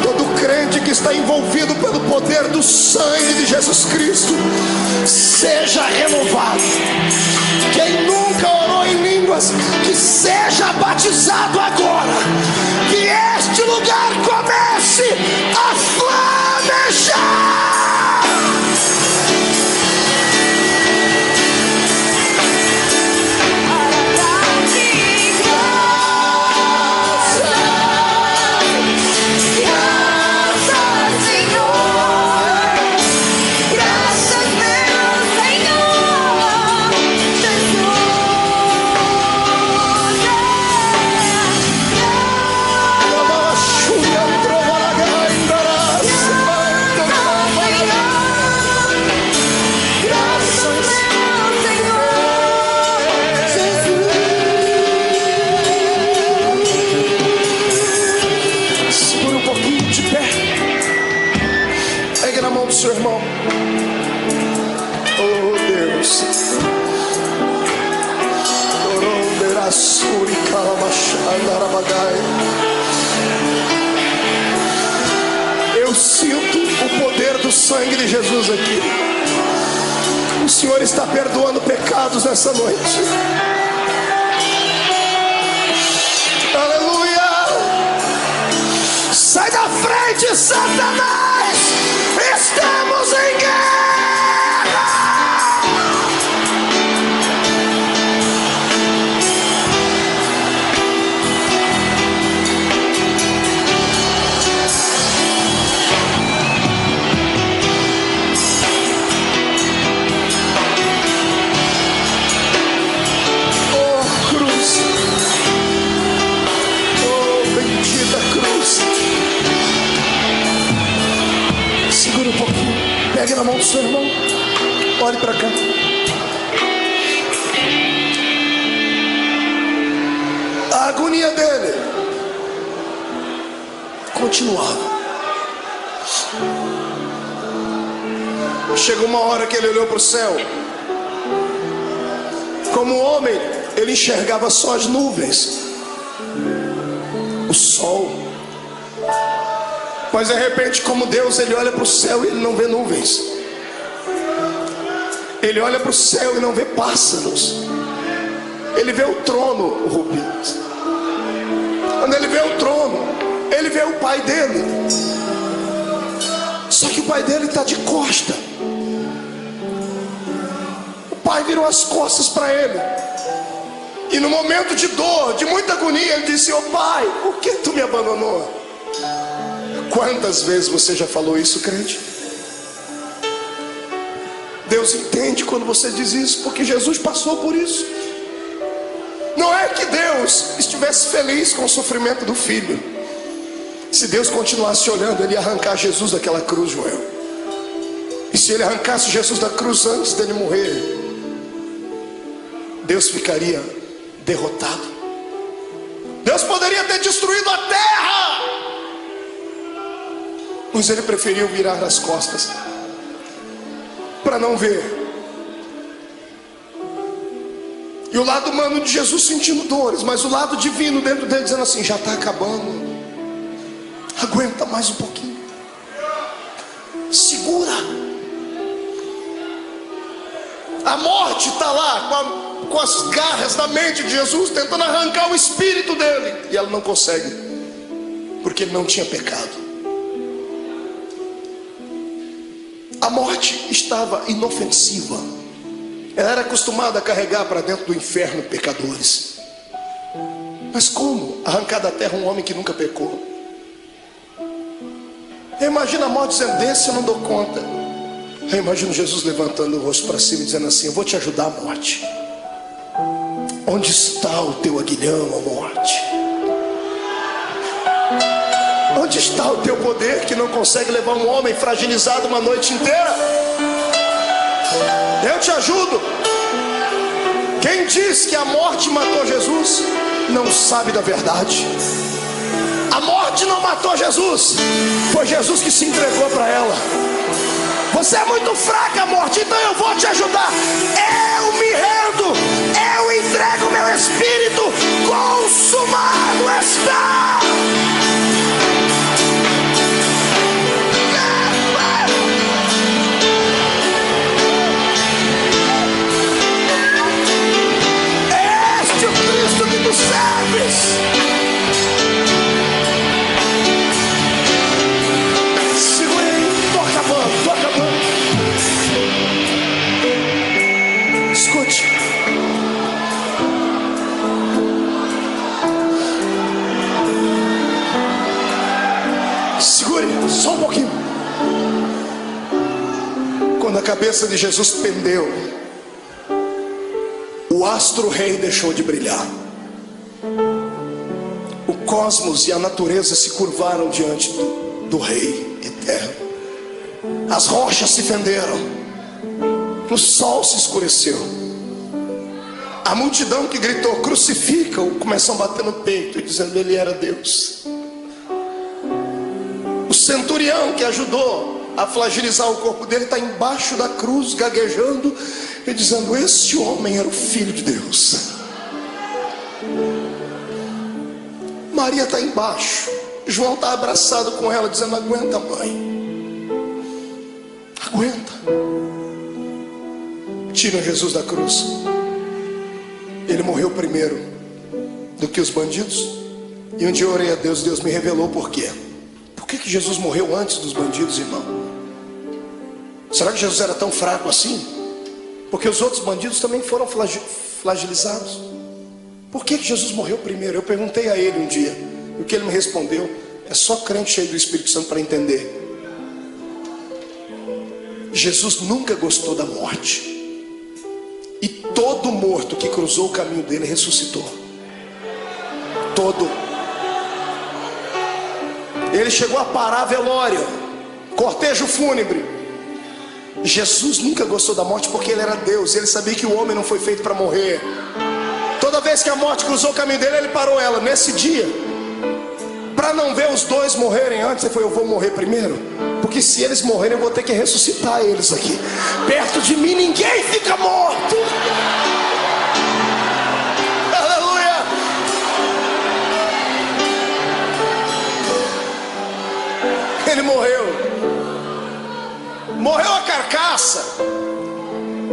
Todo crente que está envolvido pelo poder do sangue de Jesus Cristo seja renovado. Quem nunca orou em línguas, que seja batizado agora. Que este lugar comece a flamejar. Graças, Senhor, graças, meu Senhor Segura um pouquinho de pé. Pegue na mão do seu irmão. Oh Deus. Eu sinto o poder do sangue de Jesus aqui. O Senhor está perdoando pecados nessa noite. Aleluia! Sai da frente, Satanás! Estamos em guerra! Pegue na mão do seu irmão. Olhe para cá. A agonia dele continuava. Chegou uma hora que ele olhou para o céu. Como homem, ele enxergava só as nuvens, o sol. Mas de repente, como Deus, ele olha para o céu e ele não vê nuvens. Ele olha para o céu e não vê pássaros. Ele vê o trono, Rubens. Quando ele vê o trono, ele vê o pai dele. Só que o pai dele está de costa. O pai virou as costas para ele. E no momento de dor, de muita agonia, ele disse: "Ô pai, por que tu me abandonou?" Quantas vezes você já falou isso, crente? Deus entende quando você diz isso, porque Jesus passou por isso. Não é que Deus estivesse feliz com o sofrimento do filho. Se Deus continuasse olhando, ele ia arrancar Jesus daquela cruz, Joel. E se ele arrancasse Jesus da cruz antes dele morrer, Deus ficaria derrotado. Deus poderia ter destruído a terra, mas ele preferiu virar as costas para não ver. E o lado humano de Jesus sentindo dores, mas o lado divino dentro dele dizendo assim: já está acabando, aguenta mais um pouquinho, segura. A morte está lá com as garras da mente de Jesus, tentando arrancar o espírito dele, e ela não consegue, porque ele não tinha pecado. A morte estava inofensiva. Ela era acostumada a carregar para dentro do inferno pecadores. Mas como arrancar da terra um homem que nunca pecou? Eu imagino a morte dizendo: desse eu não dou conta. Eu imagino Jesus levantando o rosto para cima e dizendo assim: eu vou te ajudar, a morte. Onde está o teu aguilhão, a morte? Onde está o teu poder que não consegue levar um homem fragilizado uma noite inteira? Eu te ajudo. Quem diz que a morte matou Jesus não sabe da verdade. A morte não matou Jesus, foi Jesus que se entregou para ela. Você é muito fraca, morte, então eu vou te ajudar. Eu me rendo, eu entrego meu espírito, consumado está. Este é o Cristo que tu serves. Escute. Segure só um pouquinho. Quando a cabeça de Jesus pendeu, o astro-rei deixou de brilhar. O cosmos e a natureza se curvaram diante do Rei eterno. As rochas se fenderam. O sol se escureceu. A multidão que gritou crucifica-o começou a bater no peito e dizendo: ele era Deus. O centurião que ajudou a fragilizar o corpo dele está embaixo da cruz gaguejando e dizendo: esse homem era o Filho de Deus. Maria está embaixo, João está abraçado com ela dizendo: aguenta, mãe, aguenta. Tiram Jesus da cruz. Ele morreu primeiro do que os bandidos. E um dia eu orei a Deus, Deus me revelou por quê. Por que Jesus morreu antes dos bandidos, irmão? Será que Jesus era tão fraco assim? Porque os outros bandidos também foram flagelizados. Por que Jesus morreu primeiro? Eu perguntei a ele um dia, e o que ele me respondeu: é só crente cheio do Espírito Santo para entender. Jesus nunca gostou da morte. E todo morto que cruzou o caminho dele ressuscitou. Todo. Ele chegou a parar velório, cortejo fúnebre, Jesus nunca gostou da morte porque ele era Deus. Ele sabia que o homem não foi feito para morrer. Toda vez que a morte cruzou o caminho dele, ele parou ela. Nesse dia, para não ver os dois morrerem antes, ele falou: eu vou morrer primeiro, porque se eles morrerem eu vou ter que ressuscitar eles aqui. Perto de mim ninguém fica morto. Aleluia. Ele morreu a carcaça.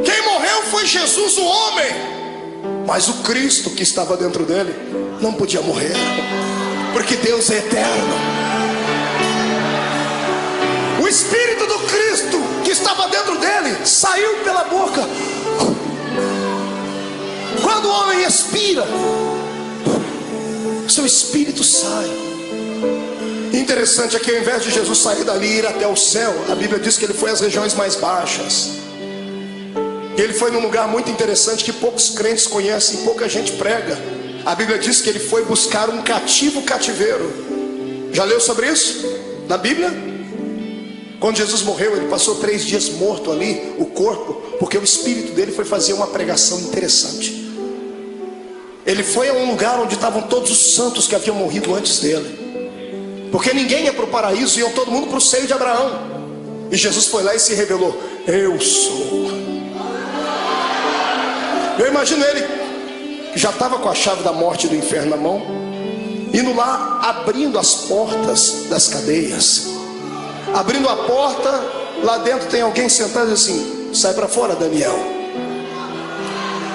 Quem morreu foi Jesus, o homem. Mas o Cristo que estava dentro dele não podia morrer, porque Deus é eterno. O Espírito do Cristo que estava dentro dele saiu pela boca. Quando o homem expira, seu espírito sai. Interessante é que ao invés de Jesus sair dali e ir até o céu, a Bíblia diz que ele foi às regiões mais baixas. Ele foi num lugar muito interessante que poucos crentes conhecem, pouca gente prega. A Bíblia diz que ele foi buscar um cativeiro. Já leu sobre isso na Bíblia? Quando Jesus morreu, ele passou 3 dias morto ali, o corpo, porque o espírito dele foi fazer uma pregação interessante. Ele foi a um lugar onde estavam todos os santos que haviam morrido antes dele, porque ninguém ia para o paraíso, iam todo mundo para o seio de Abraão. E Jesus foi lá e se revelou: eu sou. Eu imagino ele, que já estava com a chave da morte e do inferno na mão, indo lá, abrindo as portas das cadeias. Abrindo a porta, lá dentro tem alguém sentado assim: sai para fora, Daniel.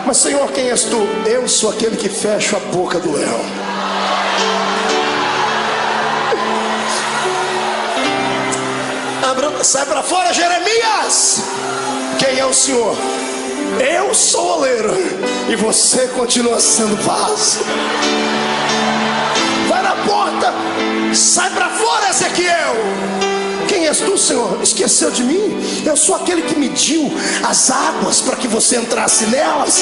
Mas Senhor, quem és tu? Eu sou aquele que fecha a boca do leão. Sai para fora, Jeremias. Quem é o Senhor? Eu sou o oleiro e você continua sendo vaso. Vai na porta. Sai para fora, Ezequiel. Quem és tu, Senhor? Esqueceu de mim? Eu sou aquele que mediu as águas para que você entrasse nelas.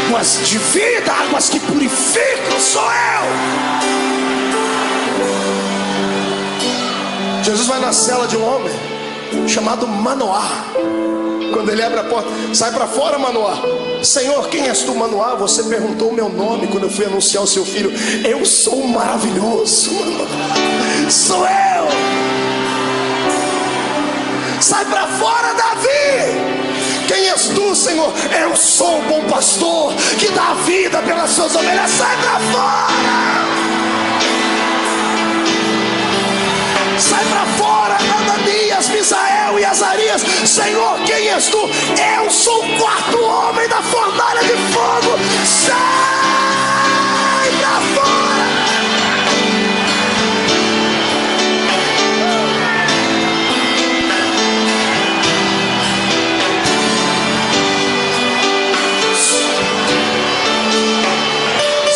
Águas de vida, águas que purificam, sou eu. Jesus vai na cela de um homem chamado Manoá. Quando ele abre a porta: sai para fora, Manoá. Senhor, quem és tu, Manoá? Você perguntou o meu nome quando eu fui anunciar o seu filho. Eu sou o maravilhoso, Manoá. Sou eu. Sai para fora, Davi. Quem és tu, Senhor? Eu sou o bom pastor que dá a vida pelas suas ovelhas. Sai para fora. Sai para fora, Ananias, Misael e Azarias. Senhor, quem és tu? Eu sou o 4º homem da fornalha de fogo. Sai para fora.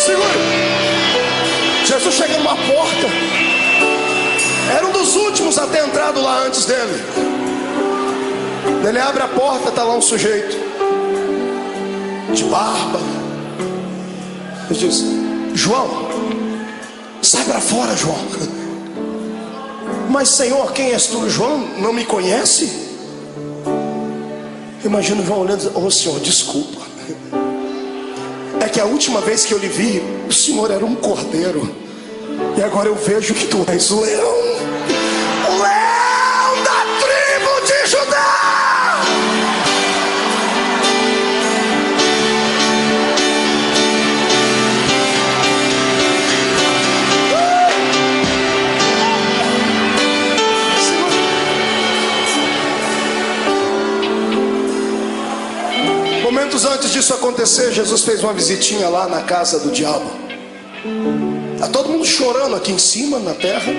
Segura. Jesus chega numa porta. Era um dos últimos a ter entrado lá antes dele. Ele abre a porta, está lá um sujeito de barba. Ele diz: João, sai para fora, João. Mas Senhor, quem és tu? João não me conhece? Imagina João olhando e dizendo: oh Senhor, desculpa. É que a última vez que eu lhe vi, o Senhor era um cordeiro, e agora eu vejo que tu és o leão. O leão da tribo de Judá. Momentos antes disso acontecer, Jesus fez uma visitinha lá na casa do diabo. Está todo mundo chorando aqui em cima, na terra,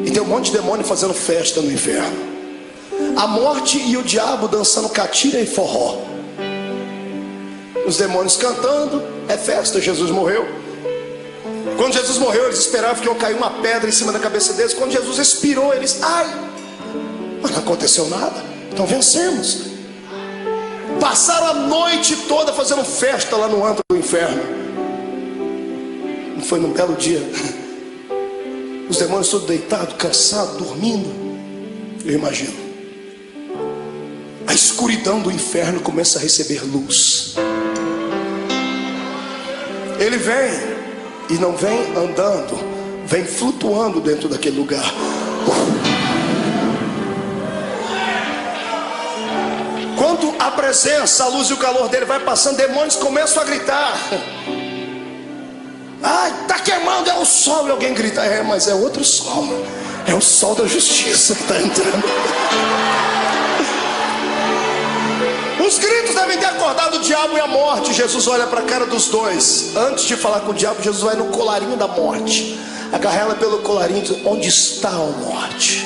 e tem um monte de demônio fazendo festa no inferno. A morte e o diabo dançando catira e forró. Os demônios cantando, é festa. Jesus morreu. Quando Jesus morreu, eles esperavam que ia cair uma pedra em cima da cabeça deles. Quando Jesus expirou, eles: ai, mas não aconteceu nada, então vencemos. Passaram a noite toda fazendo festa lá no antro do inferno. Foi num belo dia, os demônios todos deitados, cansados, dormindo. Eu imagino. a escuridão do inferno começa a receber luz. Ele vem, e não vem andando, vem flutuando dentro daquele lugar. Quando a presença, a luz e o calor dele vai passando, demônios começam a gritar: ai, está queimando, é o sol. E alguém grita: é, mas é outro sol, é o sol da justiça que está entrando. Os gritos devem ter acordado o diabo e a morte. Jesus olha para a cara dos dois. Antes de falar com o diabo, Jesus vai no colarinho da morte, agarra ela pelo colarinho e diz: onde está a morte?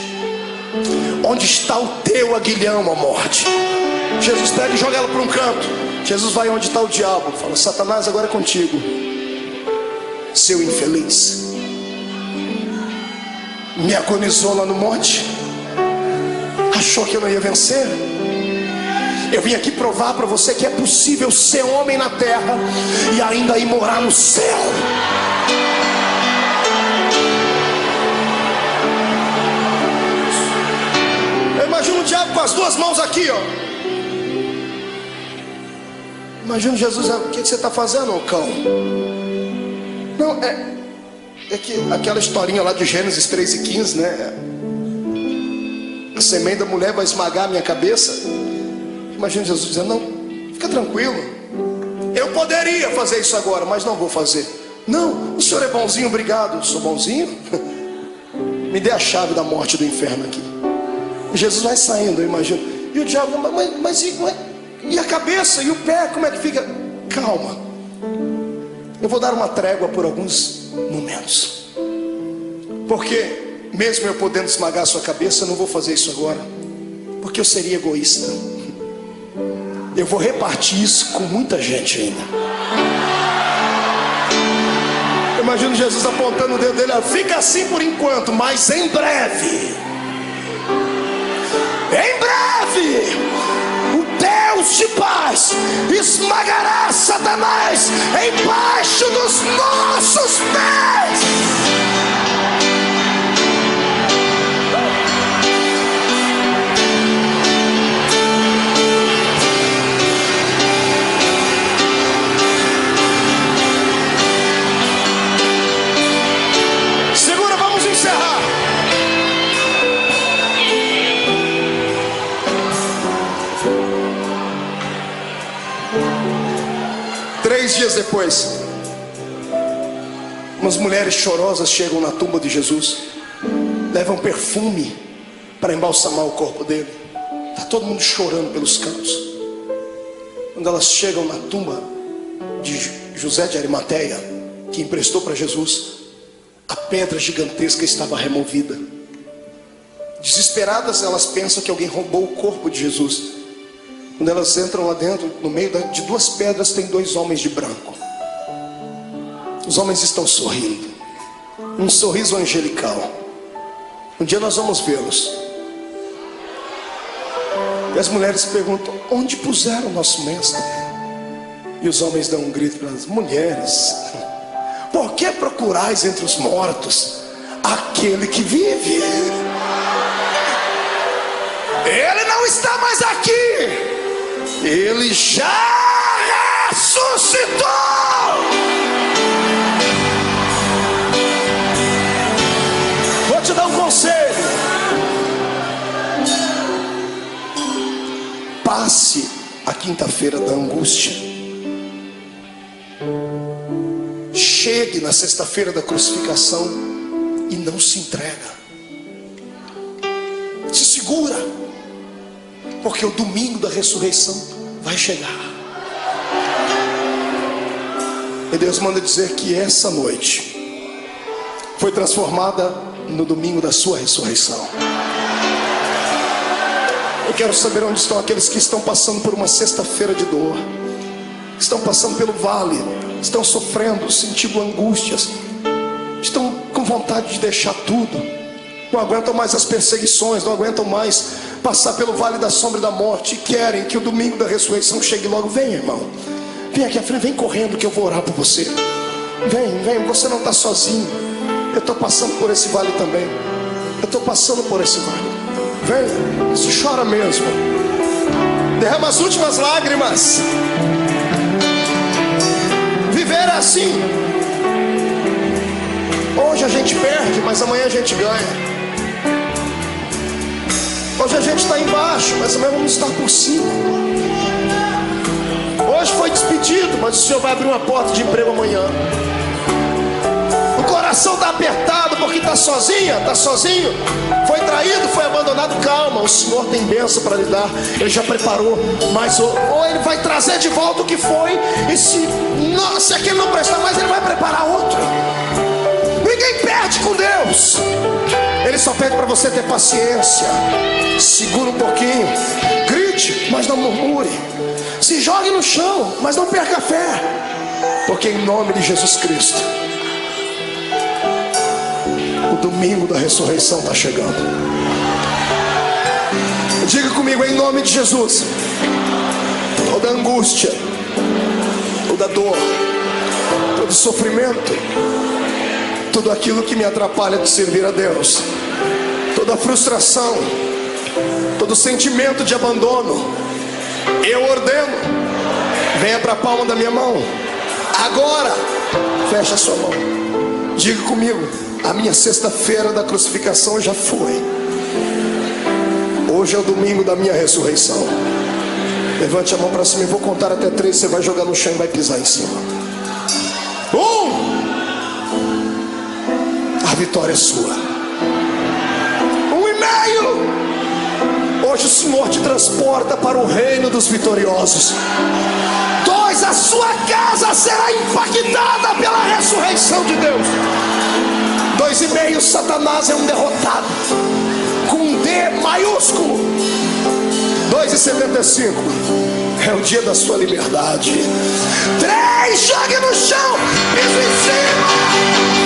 Onde está o teu aguilhão, a morte? Jesus pega e joga ela para um canto. Jesus vai onde está o diabo, fala: Satanás, agora é contigo, seu infeliz. Me agonizou lá no monte, achou que eu não ia vencer. Eu vim aqui provar para você que é possível ser homem na terra e ainda ir morar no céu. Eu imagino o diabo com as duas mãos aqui, ó. Imagina Jesus: o que você está fazendo, ô cão? Não, é que aquela historinha lá de Gênesis 3:15, né? A semente da mulher vai esmagar a minha cabeça. Imagina Jesus dizendo: não, fica tranquilo, eu poderia fazer isso agora, mas não vou fazer. Não, o senhor é bonzinho, obrigado. Sou bonzinho? Me dê a chave da morte do inferno aqui. E Jesus vai saindo, eu imagino. E o diabo: mas e a cabeça e o pé, como é que fica? Calma, eu vou dar uma trégua por alguns momentos, porque mesmo eu podendo esmagar a sua cabeça, eu não vou fazer isso agora, porque eu seria egoísta. Eu vou repartir isso com muita gente ainda. Eu imagino Jesus apontando o dedo dele: fica assim por enquanto, mas em breve, o Deus de paz esmagará Satanás embaixo dos nossos pés. Segura, vamos encerrar. Três dias depois, umas mulheres chorosas chegam na tumba de Jesus, levam perfume para embalsamar o corpo dele. Está todo mundo chorando pelos cantos. Quando elas chegam na tumba de José de Arimateia, que emprestou para Jesus, a pedra gigantesca estava removida. Desesperadas, elas pensam que alguém roubou o corpo de Jesus. Quando elas entram lá dentro, no meio de duas pedras tem dois homens de branco. Os homens estão sorrindo, um sorriso angelical. Um dia nós vamos vê-los. E as mulheres perguntam: onde puseram o nosso mestre? E os homens dão um grito para elas: mulheres, por que procurais entre os mortos aquele que vive? Ele não está mais aqui, ele já ressuscitou. Vou te dar um conselho: passe a quinta-feira da angústia, chegue na sexta-feira da crucificação e não se entrega. Se segura, porque o domingo da ressurreição vai chegar. E Deus manda dizer que essa noite foi transformada no domingo da sua ressurreição. Eu quero saber onde estão aqueles que estão passando por uma sexta-feira de dor, estão passando pelo vale, estão sofrendo, sentindo angústias, estão com vontade de deixar tudo, não aguentam mais as perseguições, não aguentam mais passar pelo vale da sombra e da morte, e querem que o domingo da ressurreição chegue logo. Vem, irmão, vem aqui à frente, vem correndo que eu vou orar por você. Vem, você não está sozinho. Eu estou passando por esse vale também. Eu estou passando por esse vale. Vem, se chora mesmo. Derrama as últimas lágrimas. Viver é assim. Hoje a gente perde, mas amanhã a gente ganha. Hoje a gente está embaixo, mas amanhã vamos estar por cima. Hoje foi despedido, mas o Senhor vai abrir uma porta de emprego amanhã. O coração está apertado porque está sozinha, está sozinho. Foi traído, foi abandonado. Calma, o Senhor tem bênção para lhe dar. Ele já preparou, mas ou Ele vai trazer de volta o que foi. E se aquele não prestar mais, Ele vai preparar outro. Ninguém perde com Deus. Ele só pede para você ter paciência. Segura um pouquinho. Grite, mas não murmure. Se jogue no chão, mas não perca a fé. Porque em nome de Jesus Cristo, o domingo da ressurreição está chegando. Diga comigo, em nome de Jesus. Toda angústia, toda dor, todo sofrimento, tudo aquilo que me atrapalha de servir a Deus, toda frustração, todo sentimento de abandono, eu ordeno, venha para a palma da minha mão. Agora, fecha a sua mão. Diga comigo, a minha sexta-feira da crucificação já foi. Hoje é o domingo da minha ressurreição. Levante a mão para cima, eu vou contar até 3. Você vai jogar no chão e vai pisar em cima. 1. A vitória é sua. 1,5. Hoje o Senhor te transporta para o reino dos vitoriosos. 2. A sua casa será impactada pela ressurreição de Deus. 2,5. Satanás é um derrotado, com um D maiúsculo. 2,75. É o dia da sua liberdade. 3. Jogue no chão, piso em cima.